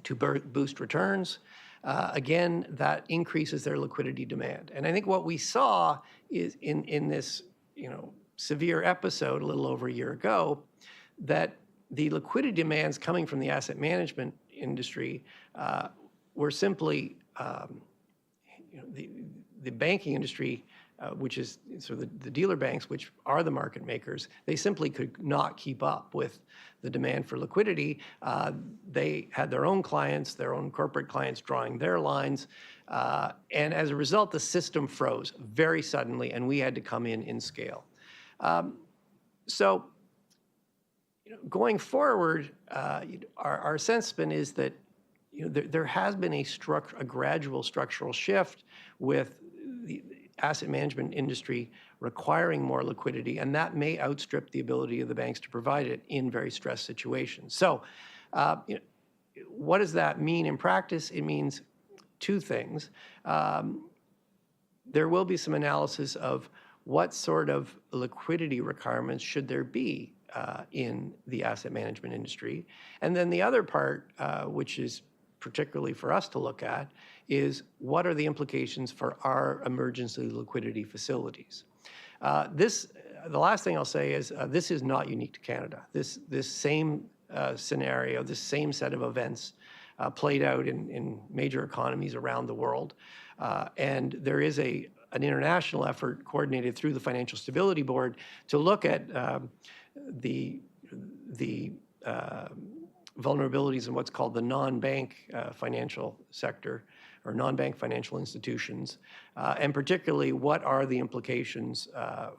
to boost returns. again, that increases their liquidity demand. And I think what we saw is in this, severe episode a little over a year ago, that the liquidity demands coming from the asset management industry were simply, the banking industry, which is sort of the dealer banks, which are the market makers, they simply could not keep up with the demand for liquidity. They had their own clients, their own corporate clients drawing their lines. And as a result, the system froze very suddenly, and we had to come in scale. So going forward, our sentiment is that there has been a gradual structural shift with the asset management industry requiring more liquidity, and that may outstrip the ability of the banks to provide it in very stressed situations. So what does that mean in practice? It means two things. There will be some analysis of what sort of liquidity requirements should there be in the asset management industry. And then the other part, which is particularly for us to look at, is what are the implications for our emergency liquidity facilities? The last thing I'll say is this is not unique to Canada. This same scenario, this same set of events played out in major economies around the world. And there is an international effort coordinated through the Financial Stability Board to look at the vulnerabilities in what's called the non-bank financial sector or non-bank financial institutions, and particularly what are the implications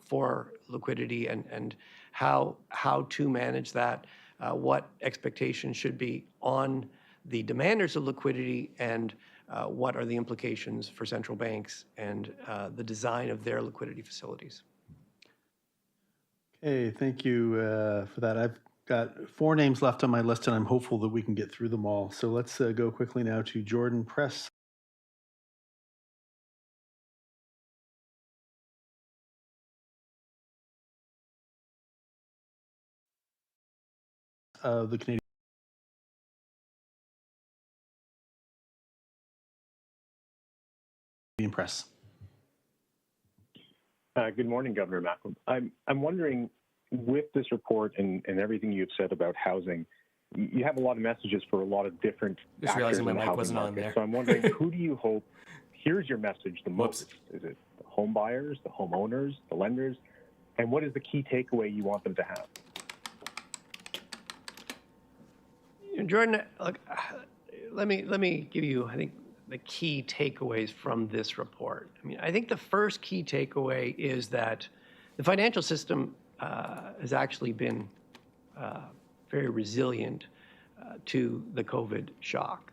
for liquidity and how to manage that, what expectations should be on the demanders of liquidity, and what are the implications for central banks and the design of their liquidity facilities. Okay, thank you for that. I've got 4 names left on my list, and I'm hopeful that we can get through them all. So let's go quickly now to Jordan Press. The Canadian Press. Good morning, Governor Macklem. I'm wondering, with this report and everything you've said about housing, you have a lot of messages for a lot of different Just actors realizing in my the mic housing wasn't on market. there. So I'm wondering, who do you hope hears your message the most? Is it the home buyers, the homeowners, the lenders? And what is the key takeaway you want them to have? Jordan, look, let me give you, I think, the key takeaways from this report. I mean, I think the first key takeaway is that the financial system has actually been very resilient to the COVID shock.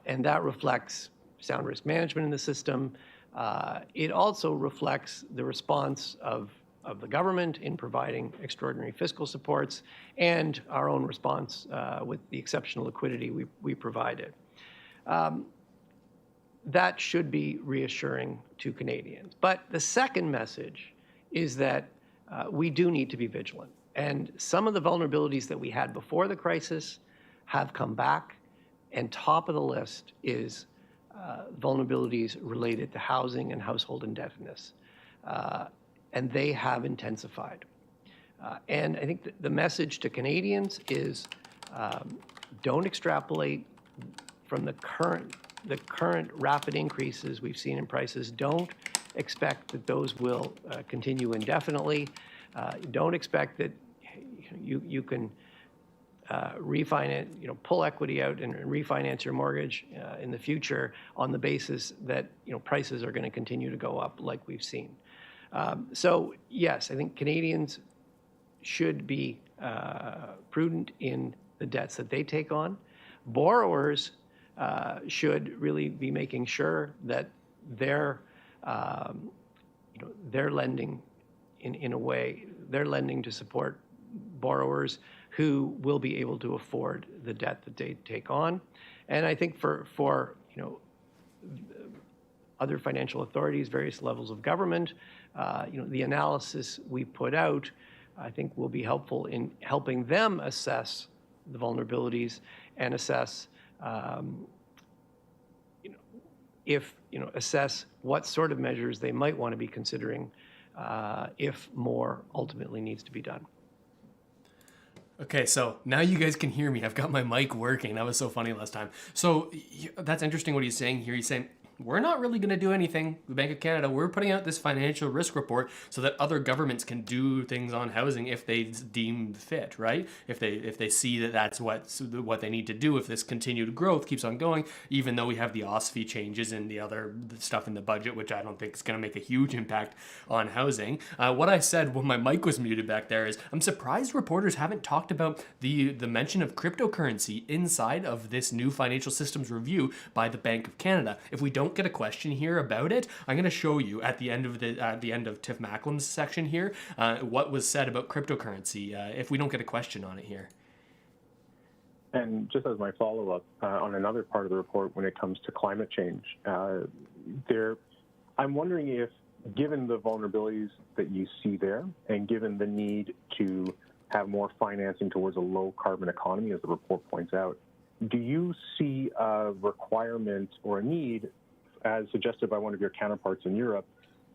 And that reflects sound risk management in the system. It also reflects the response of the government in providing extraordinary fiscal supports and our own response with the exceptional liquidity we provided. That should be reassuring to Canadians. But the second message is that we do need to be vigilant. And some of the vulnerabilities that we had before the crisis have come back. And top of the list is vulnerabilities related to housing and household indebtedness. And they have intensified. And I think the message to Canadians is don't extrapolate from the current rapid increases we've seen in prices. Don't expect that those will continue indefinitely. Don't expect that you can refinance, pull equity out and refinance your mortgage in the future on the basis that prices are going to continue to go up like we've seen. So yes, I think Canadians should be prudent in the debts that they take on. Borrowers should really be making sure that they're lending in a way, they're lending to support borrowers who will be able to afford the debt that they take on. And I think for other financial authorities, various levels of government, the analysis we put out, I think will be helpful in helping them assess the vulnerabilities and assess assess what sort of measures they might want to be considering if more ultimately needs to be done. Okay, so now you guys can hear me. I've got my mic working. That was so funny last time. So that's interesting what he's saying here. He's saying, we're not really going to do anything. The Bank of Canada, we're putting out this financial risk report so that other governments can do things on housing if they deem fit, right? If they see that that's what they need to do, if this continued growth keeps on going, even though we have the OSFI changes and the other stuff in the budget, which I don't think is going to make a huge impact on housing. What I said when my mic was muted back there is, I'm surprised reporters haven't talked about the mention of cryptocurrency inside of this new financial systems review by the Bank of Canada. If we don't get a question here about it, I'm going to show you at the end of Tiff Macklem's section here what was said about cryptocurrency. If we don't get a question on it here. And just as my follow-up on another part of the report, when it comes to climate change, I'm wondering if, given the vulnerabilities that you see there, and given the need to have more financing towards a low-carbon economy, as the report points out, do you see a requirement or a need, as suggested by one of your counterparts in Europe,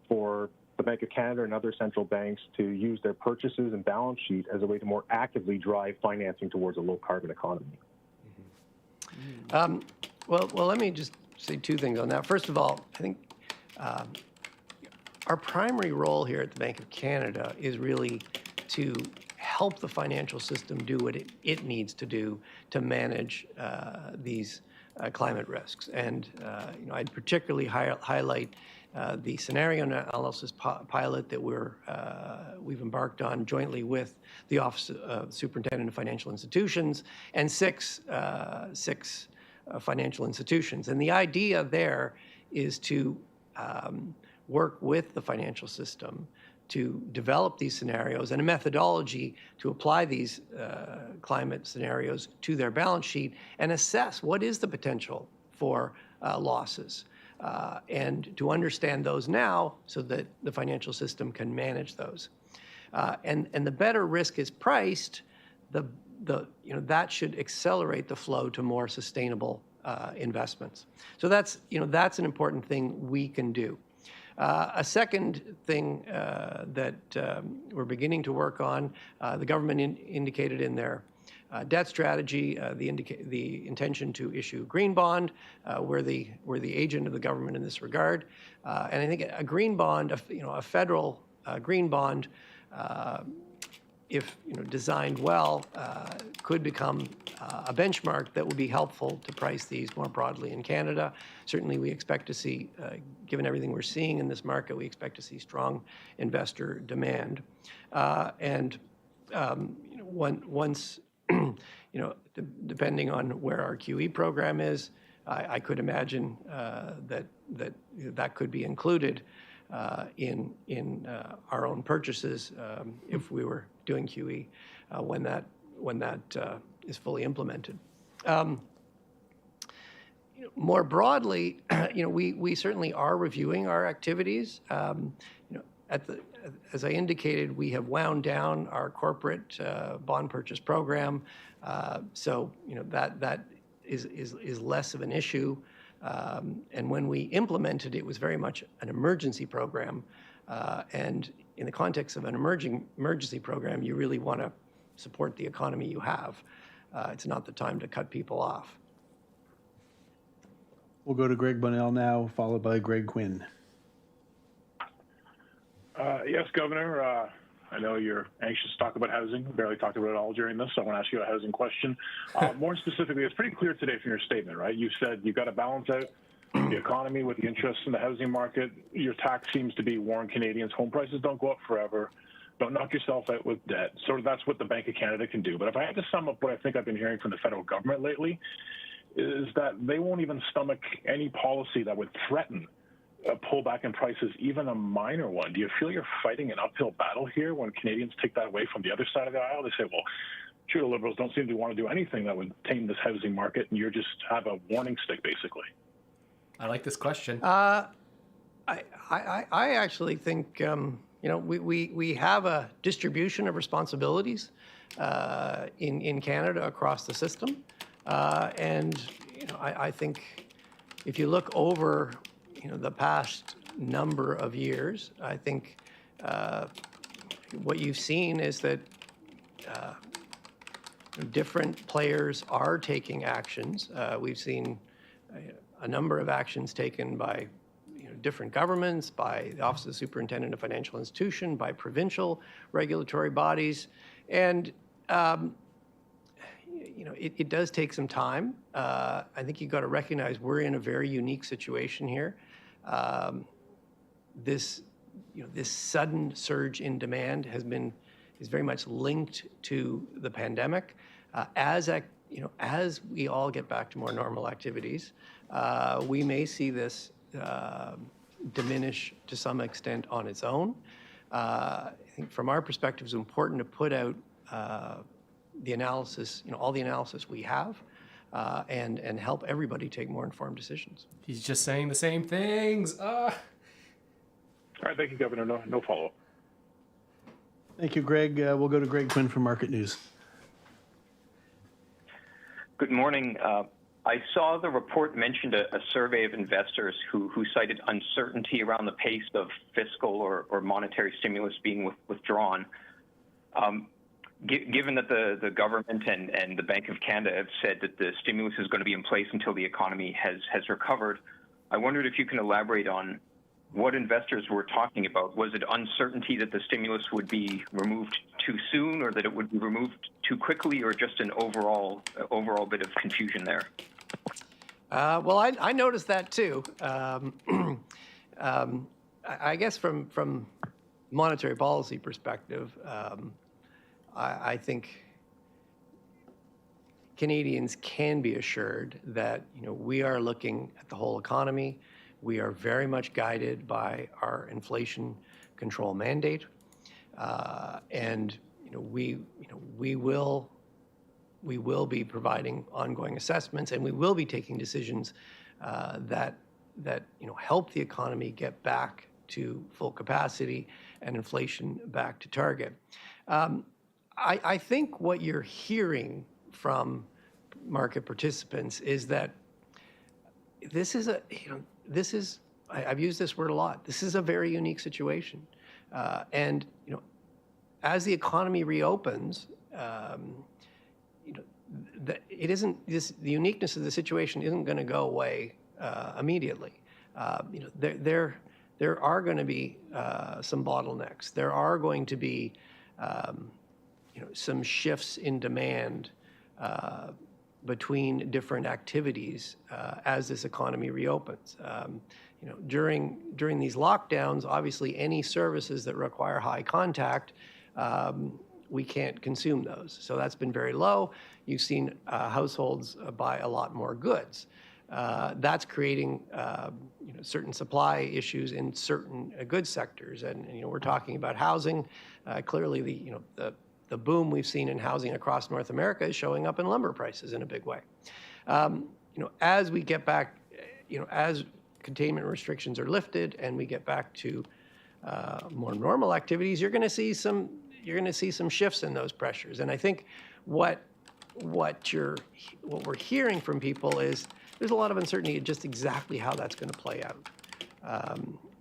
for the Bank of Canada and other central banks to use their purchases and balance sheet as a way to more actively drive financing towards a low-carbon economy? Well, let me just say two things on that. First of all, I think our primary role here at the Bank of Canada is really to help the financial system do what it needs to do to manage these climate risks. And I'd particularly highlight the scenario analysis pilot that we've embarked on jointly with the Office of the Superintendent of Financial Institutions and six financial institutions. And the idea there is to work with the financial system to develop these scenarios and a methodology to apply these climate scenarios to their balance sheet and assess what is the potential for losses and to understand those now so that the financial system can manage those. And the better risk is priced, that should accelerate the flow to more sustainable investments. So that's an important thing we can do. A second thing that we're beginning to work on, the government indicated in their debt strategy the intention to issue a green bond. We're the agent of the government in this regard, and I think a green bond, a federal green bond, if designed well, could become a benchmark that would be helpful to price these more broadly in Canada. Certainly, we expect to see, given everything we're seeing in this market, we expect to see strong investor demand. Once, depending on where our QE program is, I could imagine that could be included in our own purchases if we were doing QE when that is fully implemented. More broadly, we certainly are reviewing our activities. As I indicated, we have wound down our corporate bond purchase program, so that is less of an issue. And when we implemented it, it was very much an emergency program. And in the context of an emergency program, you really want to support the economy you have. It's not the time to cut people off. We'll go to Greg Bonnell now, followed by Greg Quinn. Yes, Governor. I know you're anxious to talk about housing. We barely talked about it all during this, so I want to ask you a housing question. More specifically, it's pretty clear today from your statement, right? You said you've got to balance out the economy with the interest in the housing market. Your tack seems to be warn Canadians home prices don't go up forever. Don't knock yourself out with debt. Sort of that's what the Bank of Canada can do. But if I had to sum up what I think I've been hearing from the federal government lately, is that they won't even stomach any policy that would threaten a pullback in prices, even a minor one. Do you feel you're fighting an uphill battle here when Canadians take that away from the other side of the aisle? They say, well, sure, the Liberals don't seem to want to do anything that would tame this housing market, and you just have a warning stick, basically. I like this question. I actually think we have a distribution of responsibilities in Canada across the system, and I think if you look over, the past number of years, I think what you've seen is that different players are taking actions. We've seen a number of actions taken by different governments, by the Office of the Superintendent of Financial Institution, by provincial regulatory bodies, and it does take some time. I think you've got to recognize we're in a very unique situation here. This sudden surge in demand is very much linked to the pandemic. As we all get back to more normal activities, we may see this diminish to some extent on its own. I think from our perspective, it's important to put out the analysis, all the analysis we have, and help everybody take more informed decisions. He's just saying the same things. All right, thank you, Governor. No follow-up. Thank you, Greg. We'll go to Greg Quinn from Market News. Good morning. I saw the report mentioned a survey of investors who cited uncertainty around the pace of fiscal or monetary stimulus being withdrawn. Given that the government and the Bank of Canada have said that the stimulus is going to be in place until the economy has recovered, I wondered if you can elaborate on what investors were talking about. Was it uncertainty that the stimulus would be removed too soon, or that it would be removed too quickly, or just an overall bit of confusion there? Well, I noticed that too. I guess from monetary policy perspective, I think Canadians can be assured that we are looking at the whole economy. We are very much guided by our inflation control mandate, and we will be providing ongoing assessments, and we will be taking decisions that help the economy get back to full capacity and inflation back to target. I think what you're hearing from market participants is that I've used this word a lot. This is a very unique situation, and as the economy reopens, the uniqueness of the situation isn't going to go away immediately. There are going to be some bottlenecks. There are going to be some shifts in demand between different activities as this economy reopens. During these lockdowns, obviously any services that require high contact, we can't consume those. So that's been very low. You've seen households buy a lot more goods. That's creating certain supply issues in certain goods sectors, and we're talking about housing. Clearly, the boom we've seen in housing across North America is showing up in lumber prices in a big way. As we get back, as containment restrictions are lifted and we get back to more normal activities, you're going to see some shifts in those pressures. And I think what we're hearing from people is there's a lot of uncertainty in just exactly how that's going to play out.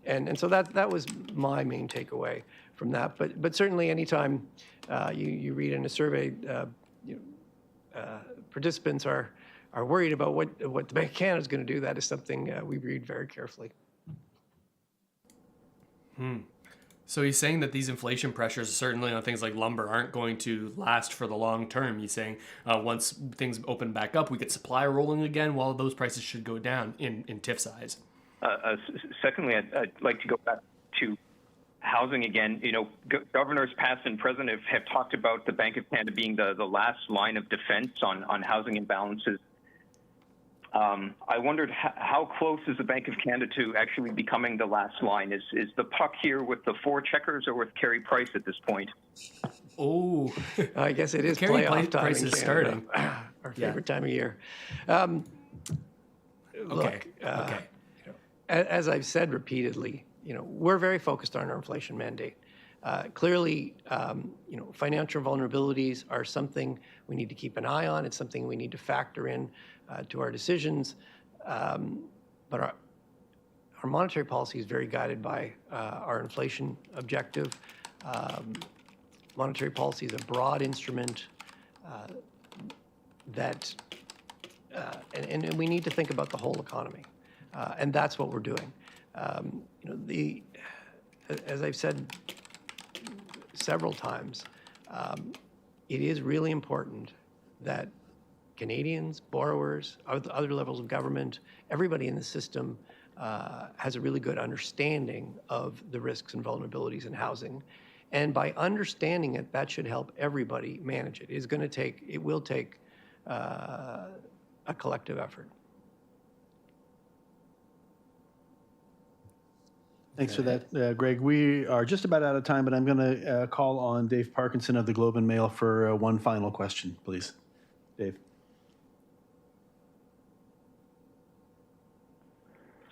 And so that was my main takeaway from that. But certainly anytime you read in a survey, participants are worried about what the Bank of Canada is going to do. That is something we read very carefully. So he's saying that these inflation pressures, certainly on things like lumber, aren't going to last for the long term. He's saying once things open back up, we get supply rolling again, while those prices should go down in TIF size. Secondly, I'd like to go back to housing again. Governors past and present have talked about the Bank of Canada being the last line of defense on housing imbalances. I wondered how close is the Bank of Canada to actually becoming the last line? Is the puck here with the four checkers or with Carey Price at this point? Oh, I guess it is Carey playoff time Price in is Canada. starting. Our favorite time of year. Look, as I've said repeatedly, we're very focused on our inflation mandate. Clearly, financial vulnerabilities are something we need to keep an eye on. It's something we need to factor in to our decisions. but our monetary policy is very guided by our inflation objective. Monetary policy is a broad instrument and we need to think about the whole economy, and that's what we're doing. As I've said several times, it is really important that Canadians, borrowers, other levels of government, everybody in the system has a really good understanding of the risks and vulnerabilities in housing. And by understanding it, that should help everybody manage it. It will take a collective effort. Thanks for that, Greg. We are just about out of time, but I'm going to call on Dave Parkinson of the Globe and Mail for one final question, please. Dave.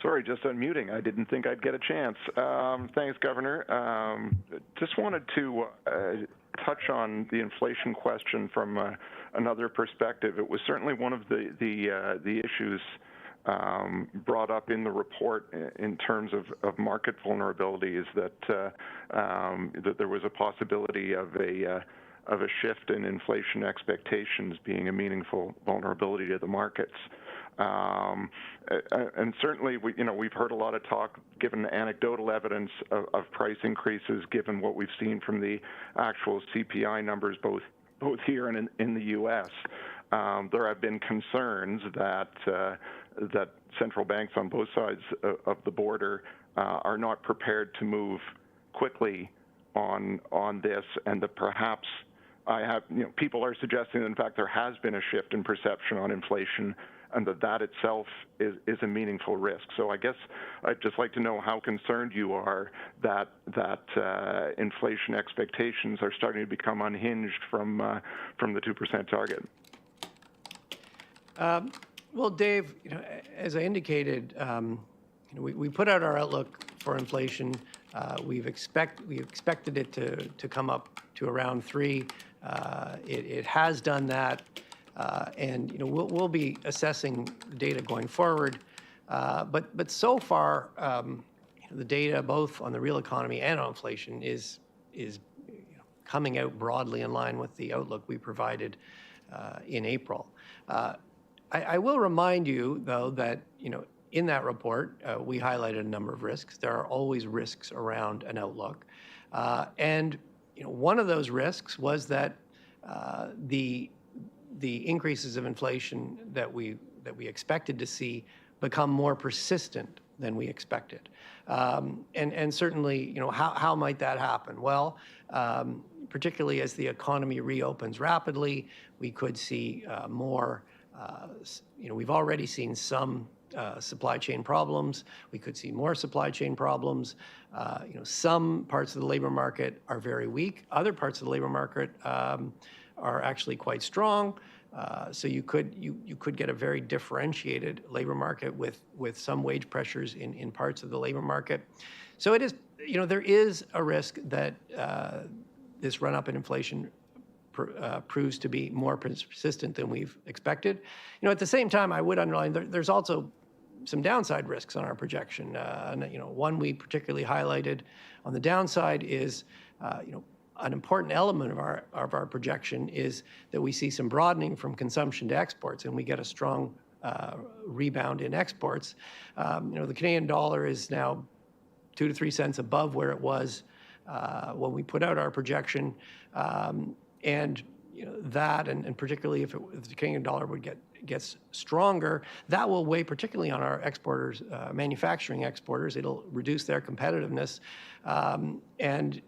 Sorry, just unmuting. I didn't think I'd get a chance. Thanks, Governor. Just wanted to touch on the inflation question from another perspective. It was certainly one of the issues brought up in the report in terms of market vulnerabilities, that there was a possibility of a shift in inflation expectations being a meaningful vulnerability to the markets. And certainly, we've heard a lot of talk, given the anecdotal evidence of price increases, given what we've seen from the actual CPI numbers, both here and in the U.S. There have been concerns that central banks on both sides of the border are not prepared to move quickly on this, and that perhaps people are suggesting that, in fact, there has been a shift in perception on inflation, and that itself is a meaningful risk. So I guess I'd just like to know how concerned you are that inflation expectations are starting to become unhinged from the 2% target. Well, Dave, as I indicated, we put out our outlook for inflation. We expected it to come up to around 3. It has done that. And we'll be assessing the data going forward, but so far the data both on the real economy and on inflation is coming out broadly in line with the outlook we provided in April. I will remind you, though, that in that report we highlighted a number of risks. There are always risks around an outlook, and one of those risks was that the increases of inflation that we expected to see become more persistent than we expected. And certainly, how might that happen? Well, particularly as the economy reopens rapidly, we could see more, we've already seen some supply chain problems. We could see more supply chain problems. Some parts of the labor market are very weak. Other parts of the labor market are actually quite strong. So you could get a very differentiated labor market with some wage pressures in parts of the labor market. So it is, there is a risk that this run-up in inflation proves to be more persistent than we've expected. At the same time, I would underline there's also some downside risks on our projection. One we particularly highlighted on the downside is, an important element of our projection is that we see some broadening from consumption to exports, and we get a strong rebound in exports. The Canadian dollar is now 2 to 3 cents above where it was when we put out our projection, and that, and particularly if the Canadian dollar gets stronger, that will weigh particularly on our exporters, manufacturing exporters. It'll reduce their competitiveness, and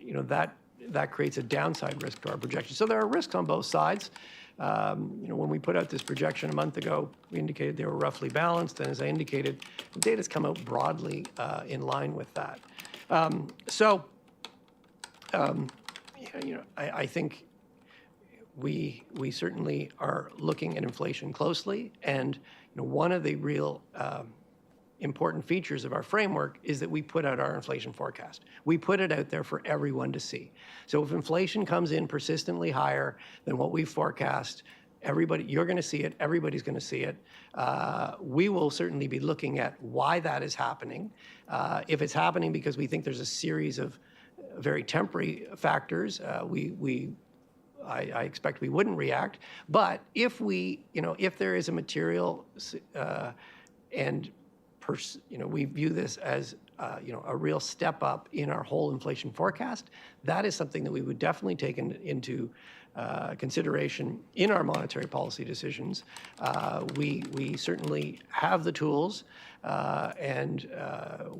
that creates a downside risk to our projection. So there are risks on both sides. When we put out this projection a month ago, we indicated they were roughly balanced, and as I indicated, the data's come out broadly in line with that. I think we certainly are looking at inflation closely, and one of the real important features of our framework is that we put out our inflation forecast. We put it out there for everyone to see. So if inflation comes in persistently higher than what we forecast, You're going to see it. Everybody's going to see it. We will certainly be looking at why that is happening. If it's happening because we think there's a series of very temporary factors, I expect we wouldn't react. But if if there is a material and we view this as a real step up in our whole inflation forecast, that is something that we would definitely take into consideration in our monetary policy decisions. We certainly have the tools and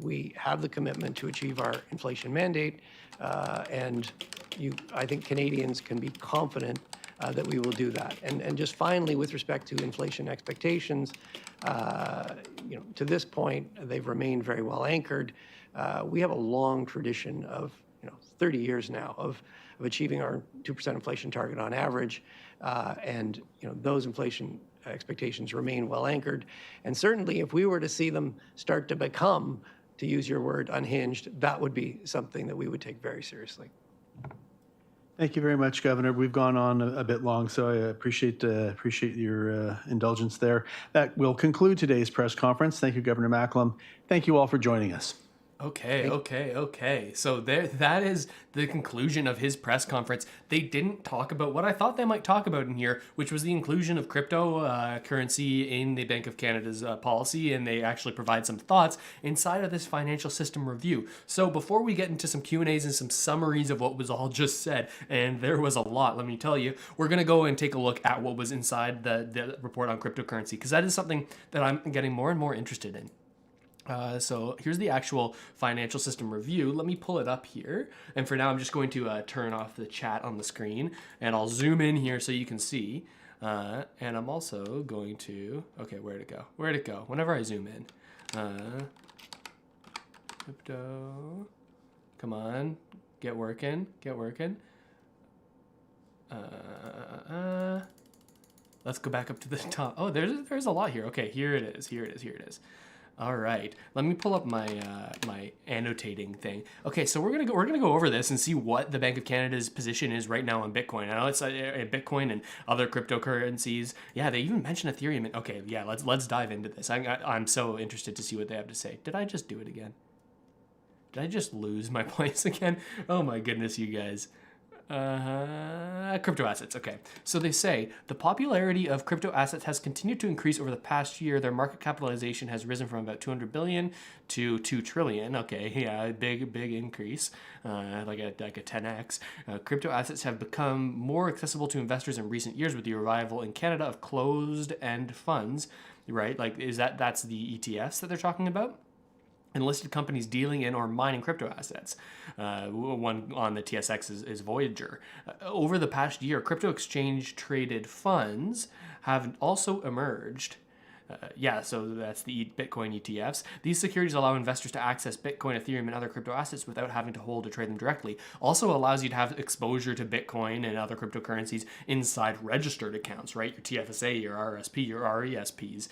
we have the commitment to achieve our inflation mandate. And I think Canadians can be confident that we will do that. And just finally, with respect to inflation expectations, to this point, they've remained very well anchored. We have a long tradition of 30 years now of achieving our 2% inflation target on average, and those inflation expectations remain well anchored. And certainly, if we were to see them start to become, to use your word, unhinged, that would be something that we would take very seriously. Thank you very much, Governor. We've gone on a bit long, so I appreciate your indulgence there. That will conclude today's press conference. Thank you, Governor Macklem. Thank you all for joining us. Okay. So that is the conclusion of his press conference. They didn't talk about what I thought they might talk about in here, which was the inclusion of cryptocurrency in the Bank of Canada's policy, and they actually provide some thoughts inside of this financial system review. So before we get into some Q&As and some summaries of what was all just said, and there was a lot, let me tell you, we're going to go and take a look at what was inside the report on cryptocurrency, because that is something that I'm getting more and more interested in. So here's the actual financial system review. Let me pull it up here. And for now, I'm just going to turn off the chat on the screen, and I'll zoom in here so you can see. And I'm also going to, okay, where'd it go? Where'd it go? Whenever I zoom in. Crypto, come on, get working. Let's go back up to the top. Oh, there's a lot here. Okay, here it is. All right, let me pull up my my annotating thing. Okay, so we're gonna go over this and see what the Bank of Canada's position is right now on Bitcoin. I know it's Bitcoin and other cryptocurrencies. Yeah, they even mention Ethereum. Okay, yeah, let's dive into this. I'm so interested to see what they have to say. Did I just do it again? Did I just lose my place again? Oh my goodness, you guys. Crypto assets. Okay. So they say the popularity of crypto assets has continued to increase over the past year. Their market capitalization has risen from about 200 billion to 2 trillion. Okay. Yeah. Big increase. Like a 10x. Crypto assets have become more accessible to investors in recent years with the arrival in Canada of closed-end funds, right? Like, that's the ETFs that they're talking about? And listed companies dealing in or mining crypto assets. One on the TSX is Voyager. Over the past year, crypto exchange traded funds have also emerged. So that's the Bitcoin ETFs. These securities allow investors to access Bitcoin, Ethereum, and other crypto assets without having to hold or trade them directly. Also allows you to have exposure to Bitcoin and other cryptocurrencies inside registered accounts, right? Your TFSA, your RSP, your RESPs.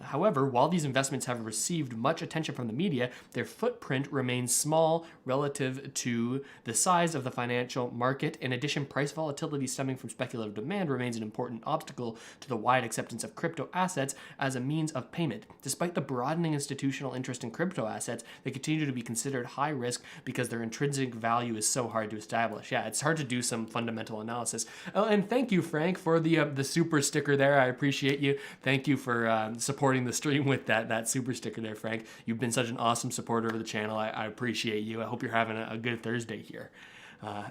However, while these investments have received much attention from the media, their footprint remains small relative to the size of the financial market. In addition, price volatility stemming from speculative demand remains an important obstacle to the wide acceptance of crypto assets as a means of payment. Despite the broadening institutional interest in crypto assets, they continue to be considered high risk because their intrinsic value is so hard to establish. Yeah, it's hard to do some fundamental analysis. Oh, and thank you, Frank, for the super sticker there. I appreciate you. Thank you for supporting the stream with that super sticker there, Frank. You've been such an awesome supporter of the channel. I appreciate you. I hope you're having a good Thursday here.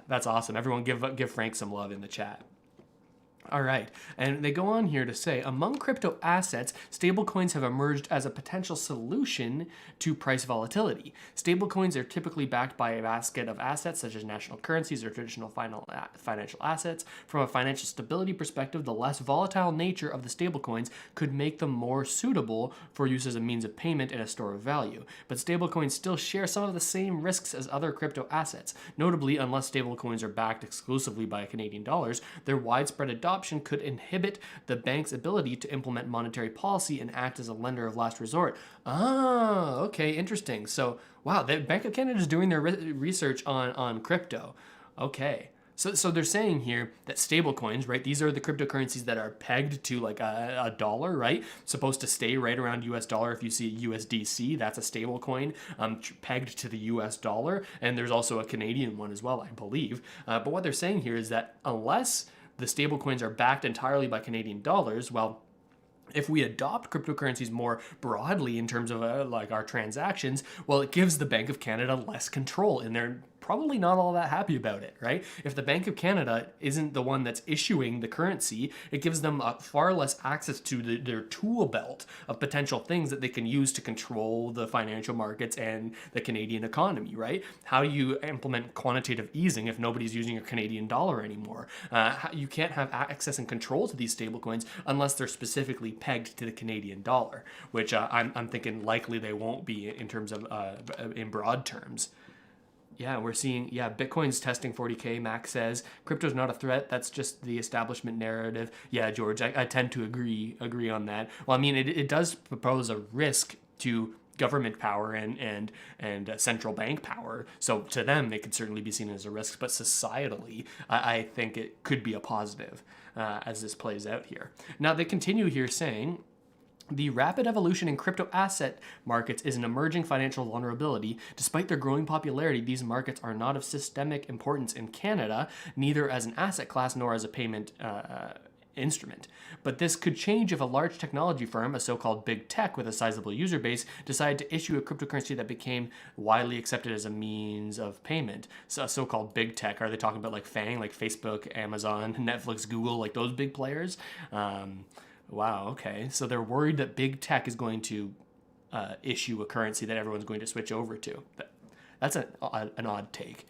That's awesome. Everyone give Frank some love in the chat. All right, and they go on here to say, among crypto assets, stablecoins have emerged as a potential solution to price volatility. Stablecoins are typically backed by a basket of assets such as national currencies or traditional financial assets. From a financial stability perspective, the less volatile nature of the stablecoins could make them more suitable for use as a means of payment and a store of value. But stablecoins still share some of the same risks as other crypto assets. Notably, unless stablecoins are backed exclusively by Canadian dollars, their widespread adoption could inhibit the bank's ability to implement monetary policy and act as a lender of last resort. Ah, okay, interesting. So, wow, the Bank of Canada is doing their research on crypto. Okay, So they're saying here that stablecoins, right? These are the cryptocurrencies that are pegged to like a dollar, right? Supposed to stay right around US dollar. If you see USDC, that's a stablecoin pegged to the US dollar. And there's also a Canadian one as well, I believe. But what they're saying here is that unless the stablecoins are backed entirely by Canadian dollars, well, if we adopt cryptocurrencies more broadly in terms of like our transactions, well, it gives the Bank of Canada less control, and they're probably not all that happy about it, right? If the Bank of Canada isn't the one that's issuing the currency, it gives them far less access to their tool belt of potential things that they can use to control the financial markets and the Canadian economy, right? How do you implement quantitative easing if nobody's using a Canadian dollar anymore? You can't have access and control to these stablecoins unless they're specifically pegged to the Canadian dollar, which I'm thinking likely they won't be in terms of in broad terms. Yeah, we're seeing, Bitcoin's testing 40K. Mac says crypto's not a threat. That's just the establishment narrative. Yeah, George, I tend to agree on that. Well, I mean, it does propose a risk to government power and central bank power. So to them, it could certainly be seen as a risk. But societally, I think it could be a positive as this plays out here. Now, they continue here saying, the rapid evolution in crypto asset markets is an emerging financial vulnerability. Despite their growing popularity, these markets are not of systemic importance in Canada, neither as an asset class nor as a payment instrument. But this could change if a large technology firm, a so-called big tech with a sizable user base, decided to issue a cryptocurrency that became widely accepted as a means of payment. So a so-called big tech, are they talking about like FANG, like Facebook, Amazon, Netflix, Google, like those big players? Wow, okay. So they're worried that big tech is going to issue a currency that everyone's going to switch over to. That's an odd take.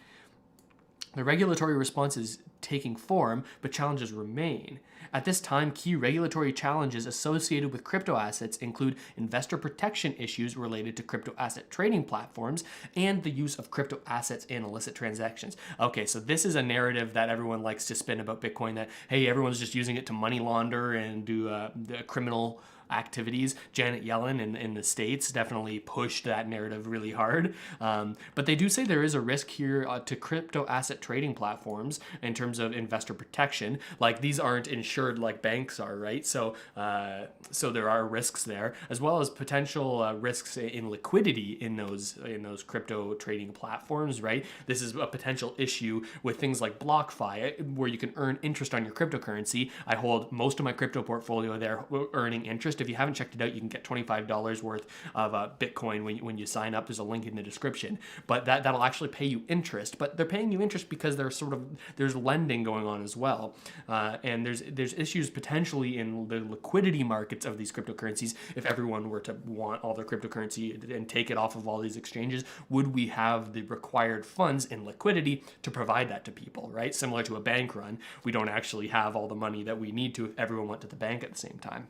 The regulatory response is taking form, but challenges remain. At this time, key regulatory challenges associated with crypto assets include investor protection issues related to crypto asset trading platforms and the use of crypto assets in illicit transactions. Okay, so this is a narrative that everyone likes to spin about Bitcoin, that, hey, everyone's just using it to money launder and do the criminal activities. Janet Yellen in the States definitely pushed that narrative really hard. But they do say there is a risk here to crypto asset trading platforms in terms of investor protection. Like, these aren't insured like banks are, right? So there are risks there, as well as potential risks in liquidity in those crypto trading platforms, right? This is a potential issue with things like BlockFi, where you can earn interest on your cryptocurrency. I hold most of my crypto portfolio there, earning interest. If you haven't checked it out, you can get $25 worth of Bitcoin when you sign up. There's a link in the description. But that'll actually pay you interest. But they're paying you interest because there's lending going on as well, and there's issues potentially in the liquidity markets of these cryptocurrencies. If everyone were to want all their cryptocurrency and take it off of all these exchanges, would we have the required funds in liquidity to provide that to people, right? Similar to a bank run, we don't actually have all the money that we need to if everyone went to the bank at the same time.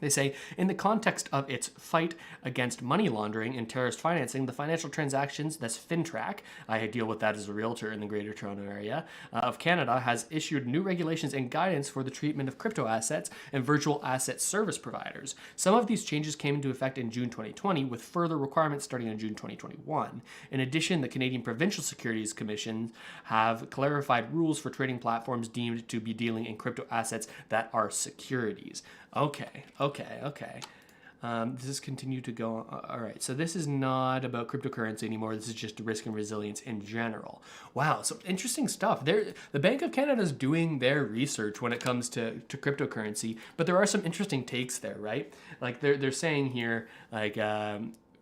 They say, in the context of its fight against money laundering and terrorist financing, the Financial Transactions, that's FINTRAC, I deal with that as a realtor in the Greater Toronto Area, of Canada, has issued new regulations and guidance for the treatment of crypto assets and virtual asset service providers. Some of these changes came into effect in June 2020, with further requirements starting in June 2021. In addition, the Canadian Provincial Securities Commission have clarified rules for trading platforms deemed to be dealing in crypto assets that are securities. Okay. This has continued to go on. All right, so this is not about cryptocurrency anymore. This is just risk and resilience in general. Wow, so interesting stuff. The Bank of Canada is doing their research when it comes to cryptocurrency, but there are some interesting takes there, right? Like they're saying here, like,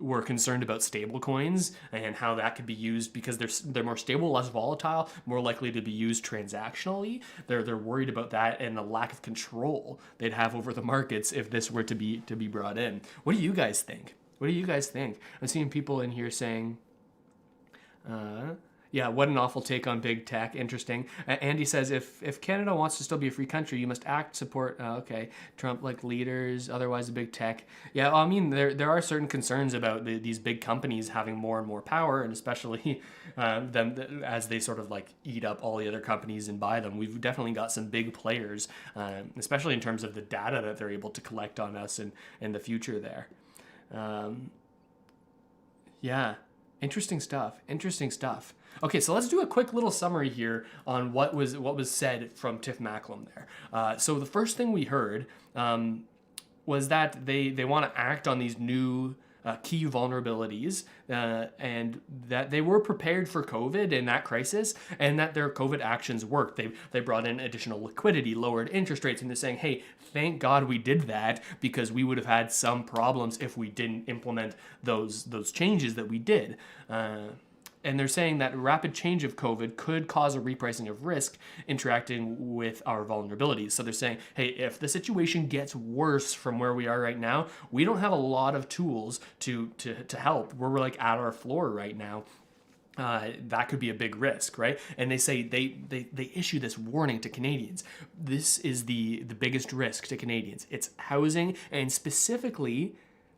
we're concerned about stablecoins and how that could be used because they're more stable, less volatile, more likely to be used transactionally. They're worried about that and the lack of control they'd have over the markets if this were to be brought in. What do you guys think? I'm seeing people in here saying, yeah, what an awful take on big tech. Interesting. Andy says, if Canada wants to still be a free country, you must support Trump-like leaders, otherwise a big tech. Yeah, well, I mean, there are certain concerns about these big companies having more and more power, and especially them as they sort of like eat up all the other companies and buy them. We've definitely got some big players, especially in terms of the data that they're able to collect on us and the future there. Yeah. Interesting stuff. Interesting stuff. Okay, so let's do a quick little summary here on what was said from Tiff Macklem there. So the first thing we heard was that they want to act on these new key vulnerabilities and that they were prepared for COVID and that crisis, and that their COVID actions worked. They brought in additional liquidity, lowered interest rates, and they're saying, hey, thank God we did that, because we would have had some problems if we didn't implement those changes that we did. And they're saying that rapid change of COVID could cause a repricing of risk interacting with our vulnerabilities. So they're saying, hey, if the situation gets worse from where we are right now, we don't have a lot of tools to help. We're like at our floor right now. That could be a big risk, right? And they say they issue this warning to Canadians. This is the biggest risk to Canadians. It's housing, and specifically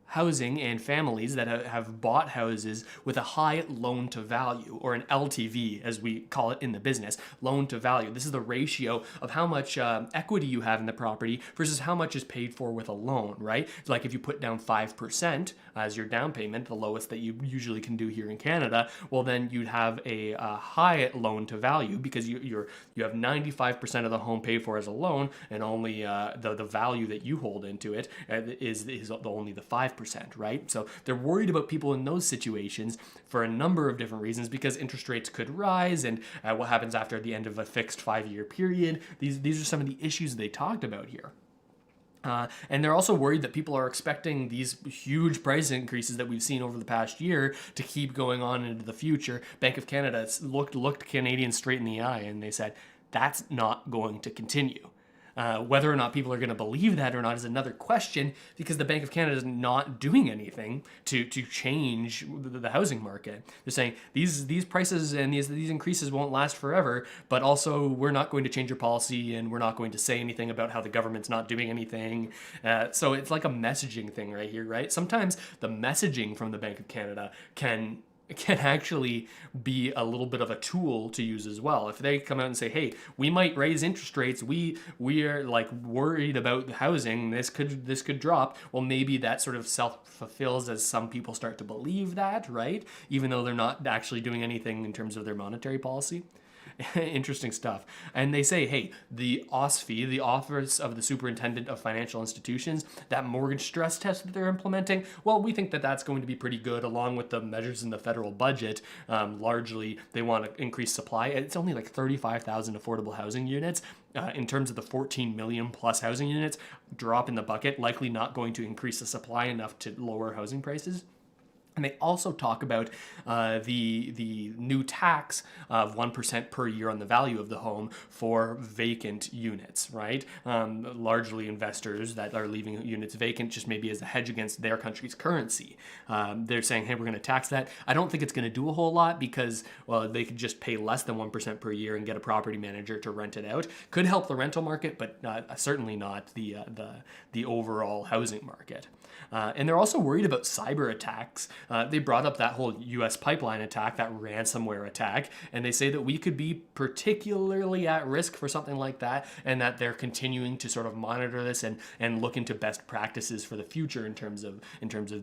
housing and families that have bought houses with a high loan to value, or an LTV as we call it in the business, loan to value. This is the ratio of how much equity you have in the property versus how much is paid for with a loan, right? So like if you put down 5% as your down payment, the lowest that you usually can do here in Canada, well then you'd have a high loan to value, because you have 95% of the home paid for as a loan, and only the value that you hold into it is only the 5%, right? So they're worried about people in those situations for a number of different reasons, because interest rates could rise, and what happens after the end of a fixed 5-year period. These are some of the issues they talked about here. And they're also worried that people are expecting these huge price increases that we've seen over the past year to keep going on into the future. Bank of Canada looked Canadians straight in the eye, and they said, that's not going to continue. Whether or not people are going to believe that or not is another question, because the Bank of Canada is not doing anything to change the housing market. They're saying these prices and these increases won't last forever, but also we're not going to change your policy, and we're not going to say anything about how the government's not doing anything. So it's like a messaging thing right here, right? Sometimes the messaging from the Bank of Canada can actually be a little bit of a tool to use as well. If they come out and say, hey, we might raise interest rates, we are like worried about housing, this could drop, well, maybe that sort of self-fulfills as some people start to believe that, right? Even though they're not actually doing anything in terms of their monetary policy. Interesting stuff. And they say, hey, the OSFI, the Office of the Superintendent of Financial Institutions, that mortgage stress test that they're implementing, well, we think that that's going to be pretty good, along with the measures in the federal budget. Largely, they want to increase supply. It's only like 35,000 affordable housing units. In terms of the 14 million plus housing units, drop in the bucket, likely not going to increase the supply enough to lower housing prices. And they also talk about the new tax of 1% per year on the value of the home for vacant units, right? Largely investors that are leaving units vacant just maybe as a hedge against their country's currency. They're saying, hey, we're going to tax that. I don't think it's going to do a whole lot, because, well, they could just pay less than 1% per year and get a property manager to rent it out. Could help the rental market, but certainly not the overall housing market. And they're also worried about cyber attacks. They brought up that whole U.S. pipeline attack, that ransomware attack, and they say that we could be particularly at risk for something like that, and that they're continuing to sort of monitor this and look into best practices for the future in terms of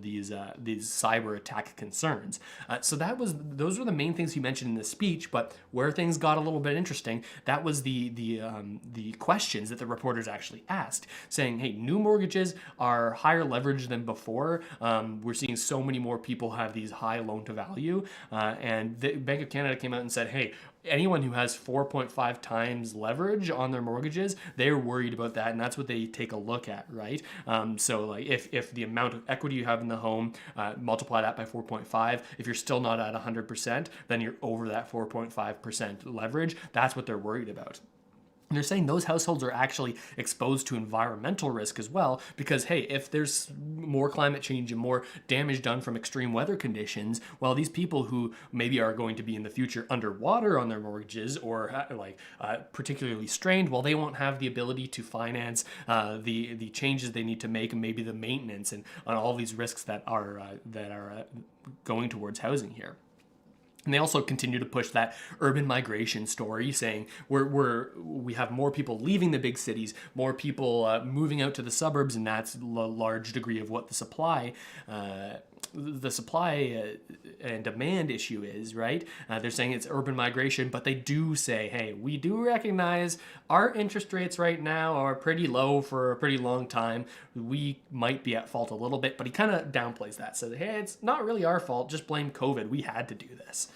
these cyber attack concerns. So those were the main things he mentioned in the speech. But where things got a little bit interesting, that was the questions that the reporters actually asked, saying, hey, new mortgages are higher leverage than before. We're seeing so many more people have these high loan to value, and the Bank of Canada came out and said, hey, anyone who has 4.5 times leverage on their mortgages, they're worried about that, and that's what they take a look at, right? So like if the amount of equity you have in the home, multiply that by 4.5, if you're still not at 100%, then you're over that 4.5% leverage. That's what they're worried about. And they're saying those households are actually exposed to environmental risk as well, because, hey, if there's more climate change and more damage done from extreme weather conditions, well, these people who maybe are going to be in the future underwater on their mortgages, or particularly strained, well, they won't have the ability to finance the changes they need to make, and maybe the maintenance and on all these risks that are going towards housing here. And they also continue to push that urban migration story, saying we have more people leaving the big cities, more people moving out to the suburbs, and that's a large degree of what the supply the supply and demand issue is, right? They're saying it's urban migration, but they do say, hey, we do recognize our interest rates right now are pretty low for a pretty long time. We might be at fault a little bit, but he kind of downplays that. Says, hey, it's not really our fault. Just blame COVID. We had to do this.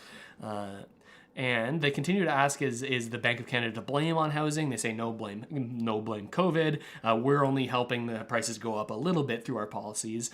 And they continue to ask, is the Bank of Canada to blame on housing? They say no blame COVID. We're only helping the prices go up a little bit through our policies.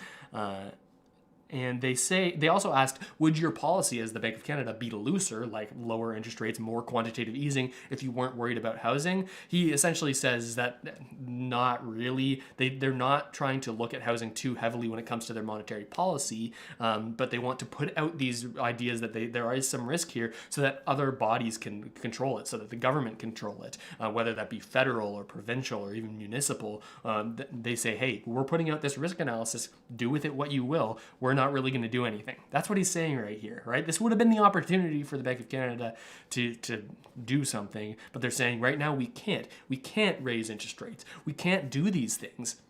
And they also asked, would your policy as the Bank of Canada be looser, like lower interest rates, more quantitative easing, if you weren't worried about housing? He essentially says that not really. They're not trying to look at housing too heavily when it comes to their monetary policy, but they want to put out these ideas that there is some risk here so that other bodies can control it, so that the government control it, whether that be federal or provincial or even municipal. They say, hey, we're putting out this risk analysis. Do with it what you will. We're not really going to do anything. That's what he's saying right here, right? This would have been the opportunity for the Bank of Canada to do something, but they're saying right now we can't. We can't raise interest rates. We can't do these things.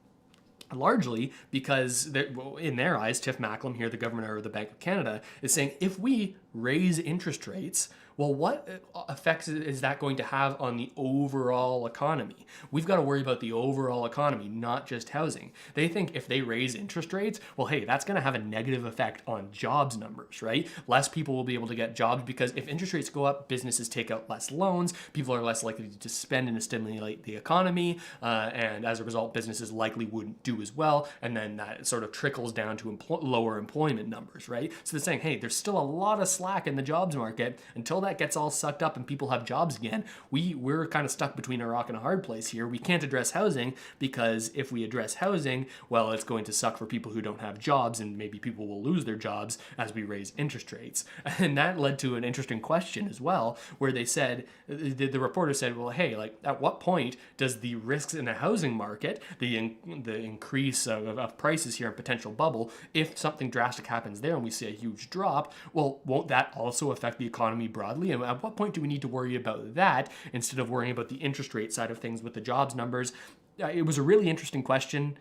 Largely because, in their eyes, Tiff Macklem here, the governor of the Bank of Canada, is saying if we raise interest rates, well, what effects is that going to have on the overall economy? We've got to worry about the overall economy, not just housing. They think if they raise interest rates, well, hey, that's going to have a negative effect on jobs numbers, right? Less people will be able to get jobs because if interest rates go up, businesses take out less loans, people are less likely to spend and to stimulate the economy, and as a result, businesses likely wouldn't do as well, and then that sort of trickles down to lower employment numbers, right? So they're saying, hey, there's still a lot of slack in the jobs market. Until that gets all sucked up and people have jobs again, we're kind of stuck between a rock and a hard place here. We can't address housing because if we address housing, well, it's going to suck for people who don't have jobs, and maybe people will lose their jobs as we raise interest rates. And that led to an interesting question as well, where they said, the reporter said, well, hey, like at what point does the risks in the housing market, the increase of prices here and potential bubble, if something drastic happens there and we see a huge drop, well, won't that also affect the economy broadly? And at what point do we need to worry about that instead of worrying about the interest rate side of things with the jobs numbers? It was a really interesting question,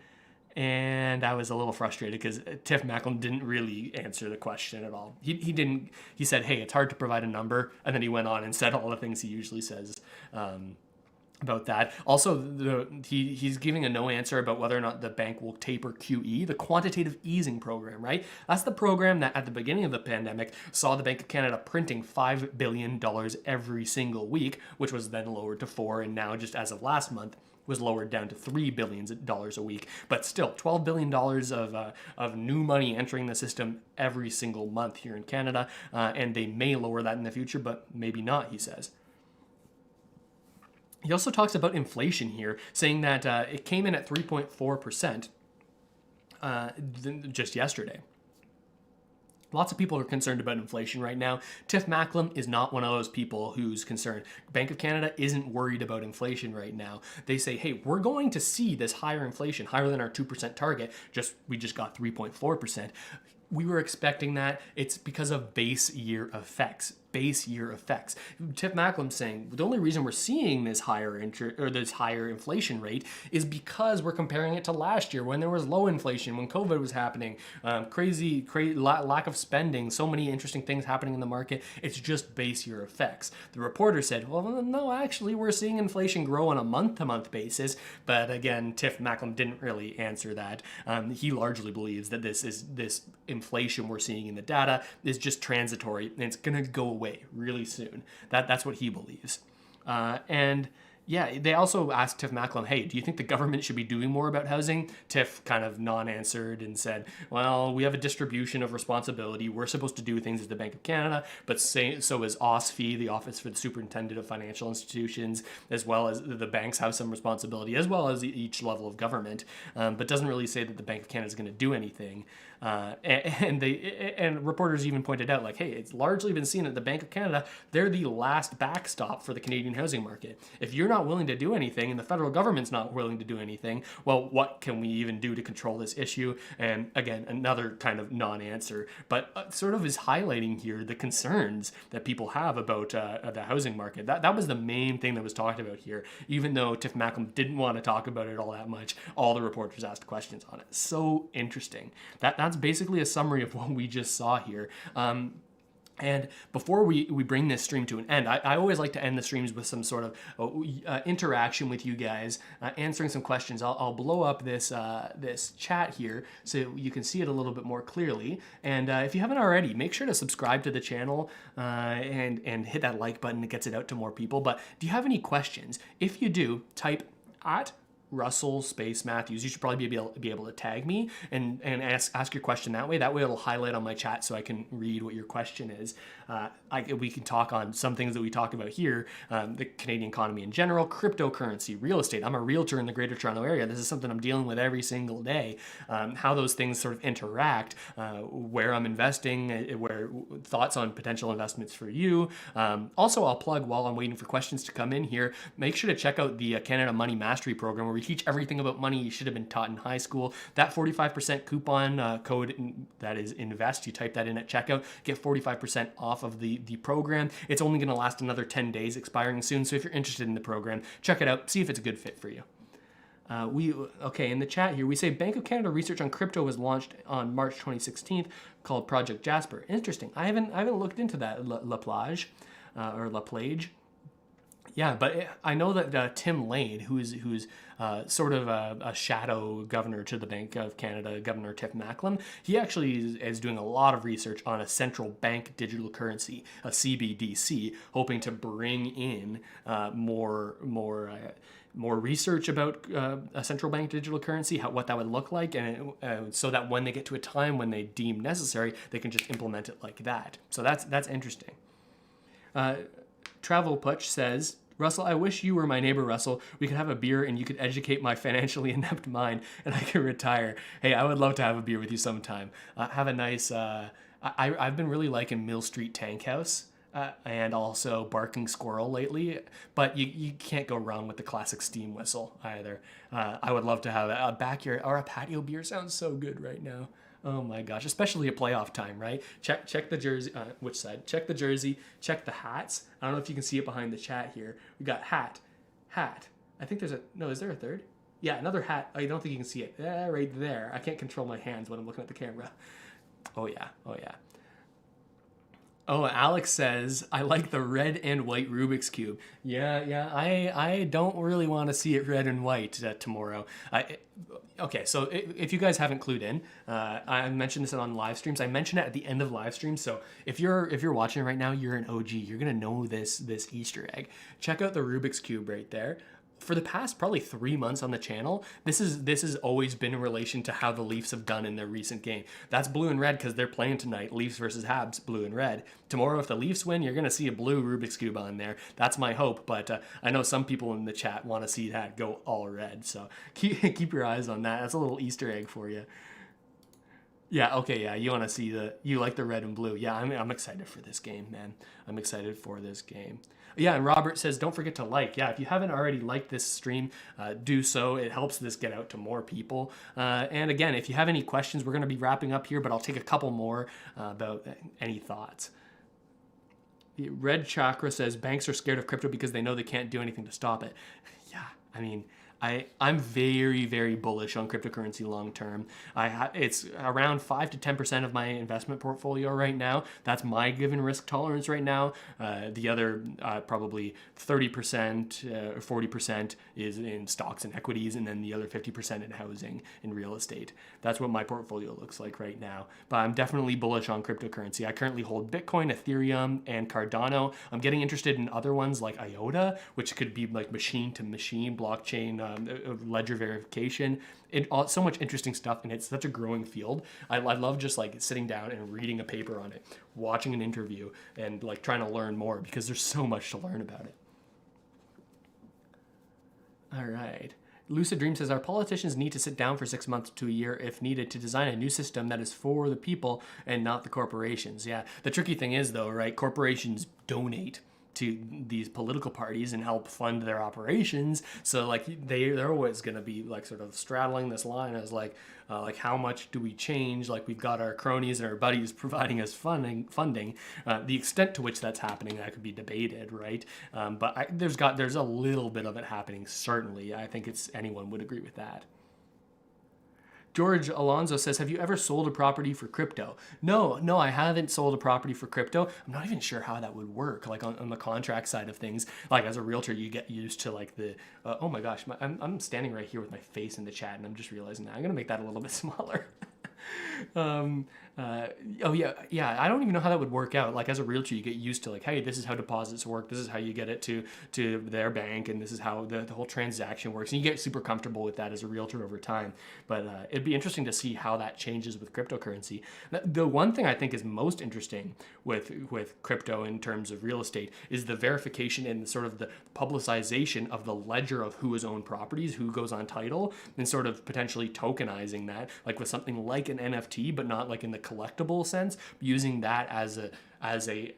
and I was a little frustrated because Tiff Macklem didn't really answer the question at all. He said, hey, it's hard to provide a number, and then he went on and said all the things he usually says about that. Also, he's giving a no answer about whether or not the bank will taper QE, the quantitative easing program, right? That's the program that at the beginning of the pandemic saw the Bank of Canada printing $5 billion every single week, which was then lowered to $4 billion, and now just as of last month was lowered down to $3 billion a week. But still, $12 billion of new money entering the system every single month here in Canada, and they may lower that in the future, but maybe not, he says. He also talks about inflation here, saying that it came in at 3.4% just yesterday. Lots of people are concerned about inflation right now. Tiff Macklem is not one of those people who's concerned. Bank of Canada isn't worried about inflation right now. They say, hey, we're going to see this higher inflation, higher than our 2% target. We just got 3.4%. We were expecting that. It's because of base year effects. Tiff Macklem's saying the only reason we're seeing this higher inflation rate is because we're comparing it to last year when there was low inflation, when COVID was happening, crazy lack of spending, so many interesting things happening in the market. It's just base year effects. The reporter said, well, no, actually, we're seeing inflation grow on a month-to-month basis. But again, Tiff Macklem didn't really answer that. He largely believes that this inflation we're seeing in the data is just transitory and it's going to go away really soon. That's what he believes. And yeah, they also asked Tiff Macklem, hey, do you think the government should be doing more about housing? Tiff kind of non-answered and said, well, we have a distribution of responsibility. We're supposed to do things as the Bank of Canada, but so is OSFI, the Office for the Superintendent of Financial Institutions, as well as the banks have some responsibility, as well as each level of government, but doesn't really say that the Bank of Canada is going to do anything. And reporters even pointed out, like, hey, it's largely been seen at the Bank of Canada, they're the last backstop for the Canadian housing market. If you're not willing to do anything and the federal government's not willing to do anything, well, what can we even do to control this issue? And again, another kind of non-answer, but sort of is highlighting here the concerns that people have about the housing market. That was the main thing that was talked about here, even though Tiff Macklem didn't want to talk about it all that much. All the reporters asked questions on it. So interesting. That's basically a summary of what we just saw here. And before we bring this stream to an end, I always like to end the streams with some sort of interaction with you guys, answering some questions. I'll blow up this this chat here so you can see it a little bit more clearly. And if you haven't already, make sure to subscribe to the channel and hit that like button. It gets it out to more people. But do you have any questions? If you do, type at Russell space Matthews. You should probably be able to tag me and ask your question that way. That way it'll highlight on my chat so I can read what your question is. We can talk on some things that we talk about here, the Canadian economy in general, cryptocurrency, real estate. I'm a realtor in the Greater Toronto Area. This is something I'm dealing with every single day. How those things sort of interact, where I'm investing, where thoughts on potential investments for you. Also, I'll plug while I'm waiting for questions to come in here, make sure to check out the Canada Money Mastery Program where we teach everything about money you should have been taught in high school. That 45% coupon code, that is INVEST, you type that in at checkout, get 45% off of the program. It's only going to last another 10 days, expiring soon. So if you're interested in the program, check it out, see if it's a good fit for you. In the chat here, we say Bank of Canada research on crypto was launched on March 2016 called Project Jasper. Interesting. I haven't looked into that, La Plage. Yeah, but I know that Tim Lane, who's sort of a shadow governor to the Bank of Canada, Governor Tiff Macklem, he actually is doing a lot of research on a central bank digital currency, a CBDC, hoping to bring in more research about a central bank digital currency, what that would look like, and so that when they get to a time when they deem necessary, they can just implement it like that. So that's interesting. Travel Putch says, Russell, I wish you were my neighbor, Russell. We could have a beer and you could educate my financially inept mind and I could retire. Hey, I would love to have a beer with you sometime. Have a nice, I've been really liking Mill Street Tank House and also Barking Squirrel lately, but you can't go wrong with the classic steam whistle either. I would love to have a backyard or a patio beer. Sounds so good right now. Oh my gosh, especially at playoff time, right? Check the jersey, which side? Check the jersey, check the hats. I don't know if you can see it behind the chat here. We got hat. I think is there a third? Yeah, another hat. I don't think you can see it. Right there. I can't control my hands when I'm looking at the camera. Oh yeah. Oh, Alex says, I like the red and white Rubik's Cube. Yeah, I don't really want to see it red and white tomorrow. Okay, so if you guys haven't clued in, I mentioned this on live streams. I mentioned it at the end of live streams. So if you're watching right now, you're an OG. You're gonna know this Easter egg. Check out the Rubik's Cube right there. For the past probably 3 months on the channel, this has always been in relation to how the Leafs have done in their recent game. That's blue and red because they're playing tonight. Leafs versus Habs, blue and red. Tomorrow, if the Leafs win, you're gonna see a blue Rubik's Cube on there. That's my hope, but I know some people in the chat want to see that go all red. So keep your eyes on that. That's a little Easter egg for you. Yeah, okay, yeah, you want to see you like the red and blue. Yeah, I'm excited for this game, man. I'm excited for this game. Yeah, and Robert says, don't forget to like. Yeah, if you haven't already liked this stream, do so. It helps this get out to more people. And again, if you have any questions, we're going to be wrapping up here, but I'll take a couple more about any thoughts. The Red Chakra says, banks are scared of crypto because they know they can't do anything to stop it. Yeah, I mean, I'm very, very bullish on cryptocurrency long term. It's around 5 to 10% of my investment portfolio right now. That's my given risk tolerance right now. The other probably 30% or 40% is in stocks and equities, and then the other 50% in housing and real estate. That's what my portfolio looks like right now. But I'm definitely bullish on cryptocurrency. I currently hold Bitcoin, Ethereum, and Cardano. I'm getting interested in other ones like IOTA, which could be like machine-to-machine blockchain ledger verification. So much interesting stuff, and it's such a growing field. I love just like sitting down and reading a paper on it, watching an interview, and like trying to learn more because there's so much to learn about it. All right. Lucid Dream says, our politicians need to sit down for 6 months to a year if needed to design a new system that is for the people and not the corporations. Yeah, the tricky thing is though, right? Corporations donate to these political parties and help fund their operations. So like they're always going to be like sort of straddling this line as like how much do we change? Like we've got our cronies and our buddies providing us funding. The extent to which that's happening, that could be debated, right? But there's a little bit of it happening. Certainly, I think anyone would agree with that. George Alonso says, have you ever sold a property for crypto? No, I haven't sold a property for crypto. I'm not even sure how that would work, like on the contract side of things. Like as a realtor, you get used to like oh my gosh, I'm standing right here with my face in the chat and I'm just realizing that. I'm gonna make that a little bit smaller. Yeah, I don't even know how that would work out. Like as a realtor, you get used to like, hey, this is how deposits work, this is how you get it to their bank, and this is how the whole transaction works, and you get super comfortable with that as a realtor over time. But it'd be interesting to see how that changes with cryptocurrency. The one thing I think is most interesting with crypto in terms of real estate is the verification and sort of the publicization of the ledger of who has owned properties, who goes on title, and sort of potentially tokenizing that, like with something like an NFT, but not like in the collectible sense, using that as a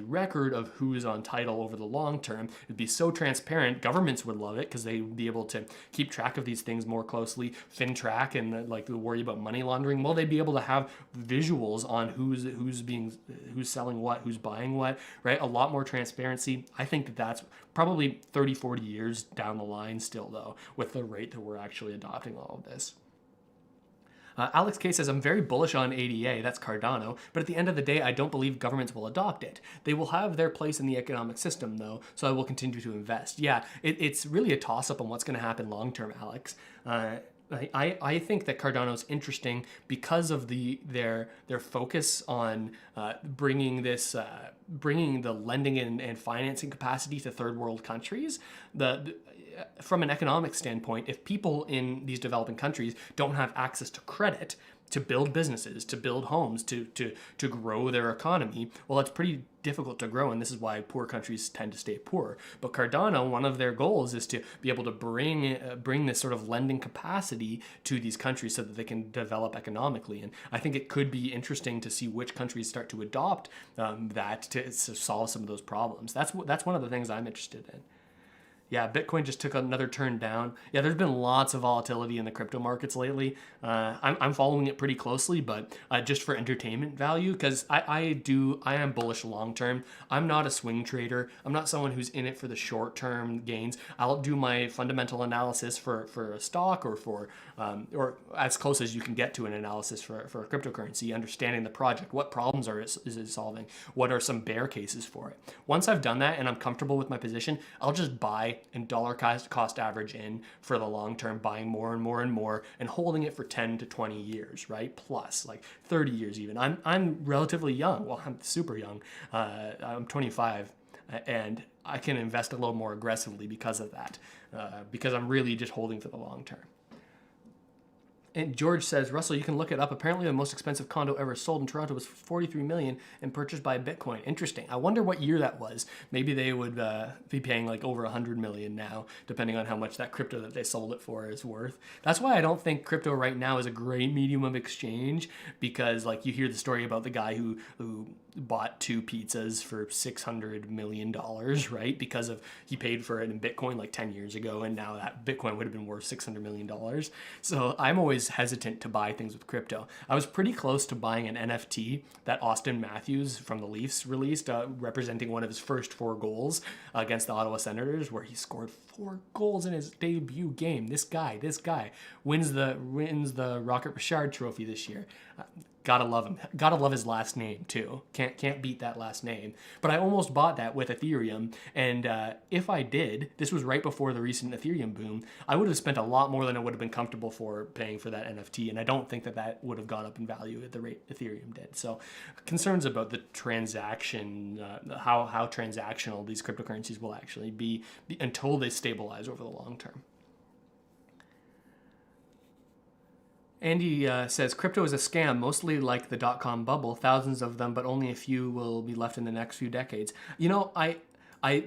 record of who is on title over the long term. It'd be so transparent. Governments would love it because they'd be able to keep track of these things more closely. FinTrack and like the worry about money laundering. Well, they'd be able to have visuals on who's selling what, who's buying what, right? A lot more transparency. I think that's probably 30, 40 years down the line still, though, with the rate that we're actually adopting all of this. Alex K says, I'm very bullish on ADA, that's Cardano, but at the end of the day, I don't believe governments will adopt it. They will have their place in the economic system, though, so I will continue to invest. Yeah, it's really a toss-up on what's going to happen long-term, Alex. I think that Cardano is interesting because of their focus on bringing the lending and financing capacity to third world countries. From an economic standpoint, if people in these developing countries don't have access to credit to build businesses, to build homes, to grow their economy, well, it's pretty difficult to grow, and this is why poor countries tend to stay poor. But Cardano, one of their goals is to be able to bring this sort of lending capacity to these countries so that they can develop economically. And I think it could be interesting to see which countries start to adopt that to solve some of those problems. That's one of the things I'm interested in. Yeah, Bitcoin just took another turn down. Yeah, there's been lots of volatility in the crypto markets lately. I'm following it pretty closely, but just for entertainment value, because I am bullish long term. I'm not a swing trader. I'm not someone who's in it for the short term gains. I'll do my fundamental analysis for a stock or as close as you can get to an analysis for a cryptocurrency, understanding the project, what problems is it solving, what are some bear cases for it. Once I've done that and I'm comfortable with my position, I'll just buy and dollar cost average in for the long term, buying more and more and more and holding it for 10 to 20 years, right? Plus like 30 years even. I'm relatively young. Well, I'm super young. I'm 25 and I can invest a little more aggressively because of that, because I'm really just holding for the long term. And George says, Russell, you can look it up. Apparently the most expensive condo ever sold in Toronto was $43 million and purchased by Bitcoin. Interesting. I wonder what year that was. Maybe they would be paying like over $100 million now, depending on how much that crypto that they sold it for is worth. That's why I don't think crypto right now is a great medium of exchange, because like you hear the story about the guy who bought 2 pizzas for $600 million, right? Because he paid for it in Bitcoin like 10 years ago, and now that Bitcoin would have been worth $600 million. So I'm always hesitant to buy things with crypto. I was pretty close to buying an NFT that Austin Matthews from the Leafs released, representing one of his first 4 goals against the Ottawa Senators, where he scored 4 goals in his debut game. This guy wins the Rocket Richard Trophy this year. Gotta love him. Gotta love his last name too. Can't beat that last name. But I almost bought that with Ethereum, and if I did, this was right before the recent Ethereum boom, I would have spent a lot more than I would have been comfortable for paying for that NFT, and I don't think that would have gone up in value at the rate Ethereum did. So concerns about the transaction, how transactional these cryptocurrencies will actually be until they stabilize over the long term. Andy says, crypto is a scam, mostly like the dot-com bubble, thousands of them, but only a few will be left in the next few decades. You know,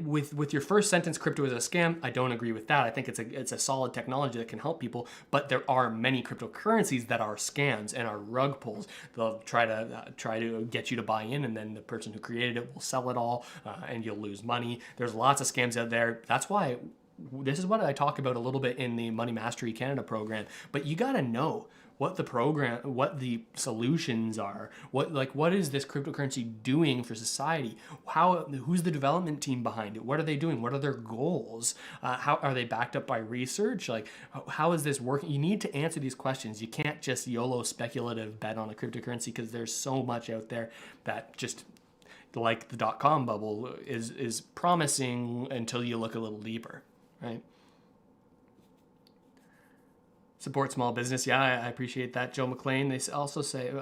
with your first sentence, crypto is a scam, I don't agree with that. I think it's a solid technology that can help people, but there are many cryptocurrencies that are scams and are rug pulls. They'll try to get you to buy in, and then the person who created it will sell it all, and you'll lose money. There's lots of scams out there. That's why this is what I talk about a little bit in the Money Mastery Canada program. But you got to know what the solutions are. What is this cryptocurrency doing for society? Who's the development team behind it? What are they doing? What are their goals? How are they backed up by research? Like, how is this working? You need to answer these questions. You can't just YOLO speculative bet on a cryptocurrency, because there's so much out there that just, like the .com bubble, is promising until you look a little deeper, right? Support small business. Yeah, I appreciate that. Joe McLean. They also say,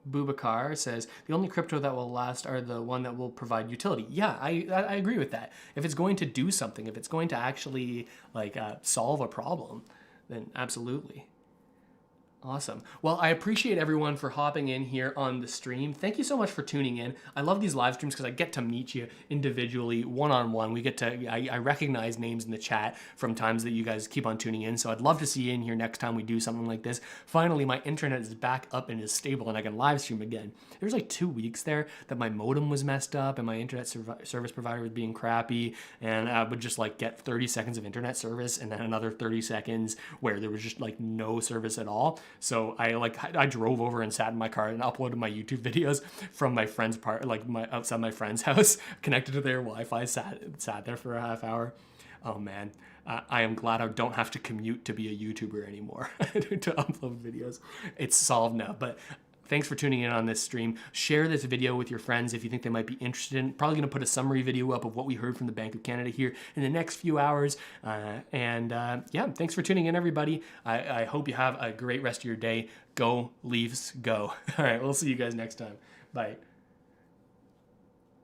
Bubakar says, the only crypto that will last are the one that will provide utility. Yeah, I agree with that. If it's going to do something, if it's going to actually solve a problem, then absolutely. Awesome. Well, I appreciate everyone for hopping in here on the stream. Thank you so much for tuning in. I love these live streams because I get to meet you individually, one-on-one. We get to, I recognize names in the chat from times that you guys keep on tuning in. So I'd love to see you in here next time we do something like this. Finally, my internet is back up and is stable, and I can live stream again. There was like 2 weeks there that my modem was messed up and my internet service provider was being crappy, and I would just get 30 seconds of internet service and then another 30 seconds where there was just no service at all. So I drove over and sat in my car and uploaded my YouTube videos from my friend's outside my friend's house, connected to their Wi-Fi, sat there for a half hour. Oh man, I am glad I don't have to commute to be a YouTuber anymore to upload videos. It's solved now, but thanks for tuning in on this stream. Share this video with your friends if you think they might be interested in. Probably going to put a summary video up of what we heard from the Bank of Canada here in the next few hours. Yeah, thanks for tuning in, everybody. I hope you have a great rest of your day. Go Leafs, go. All right, we'll see you guys next time. Bye.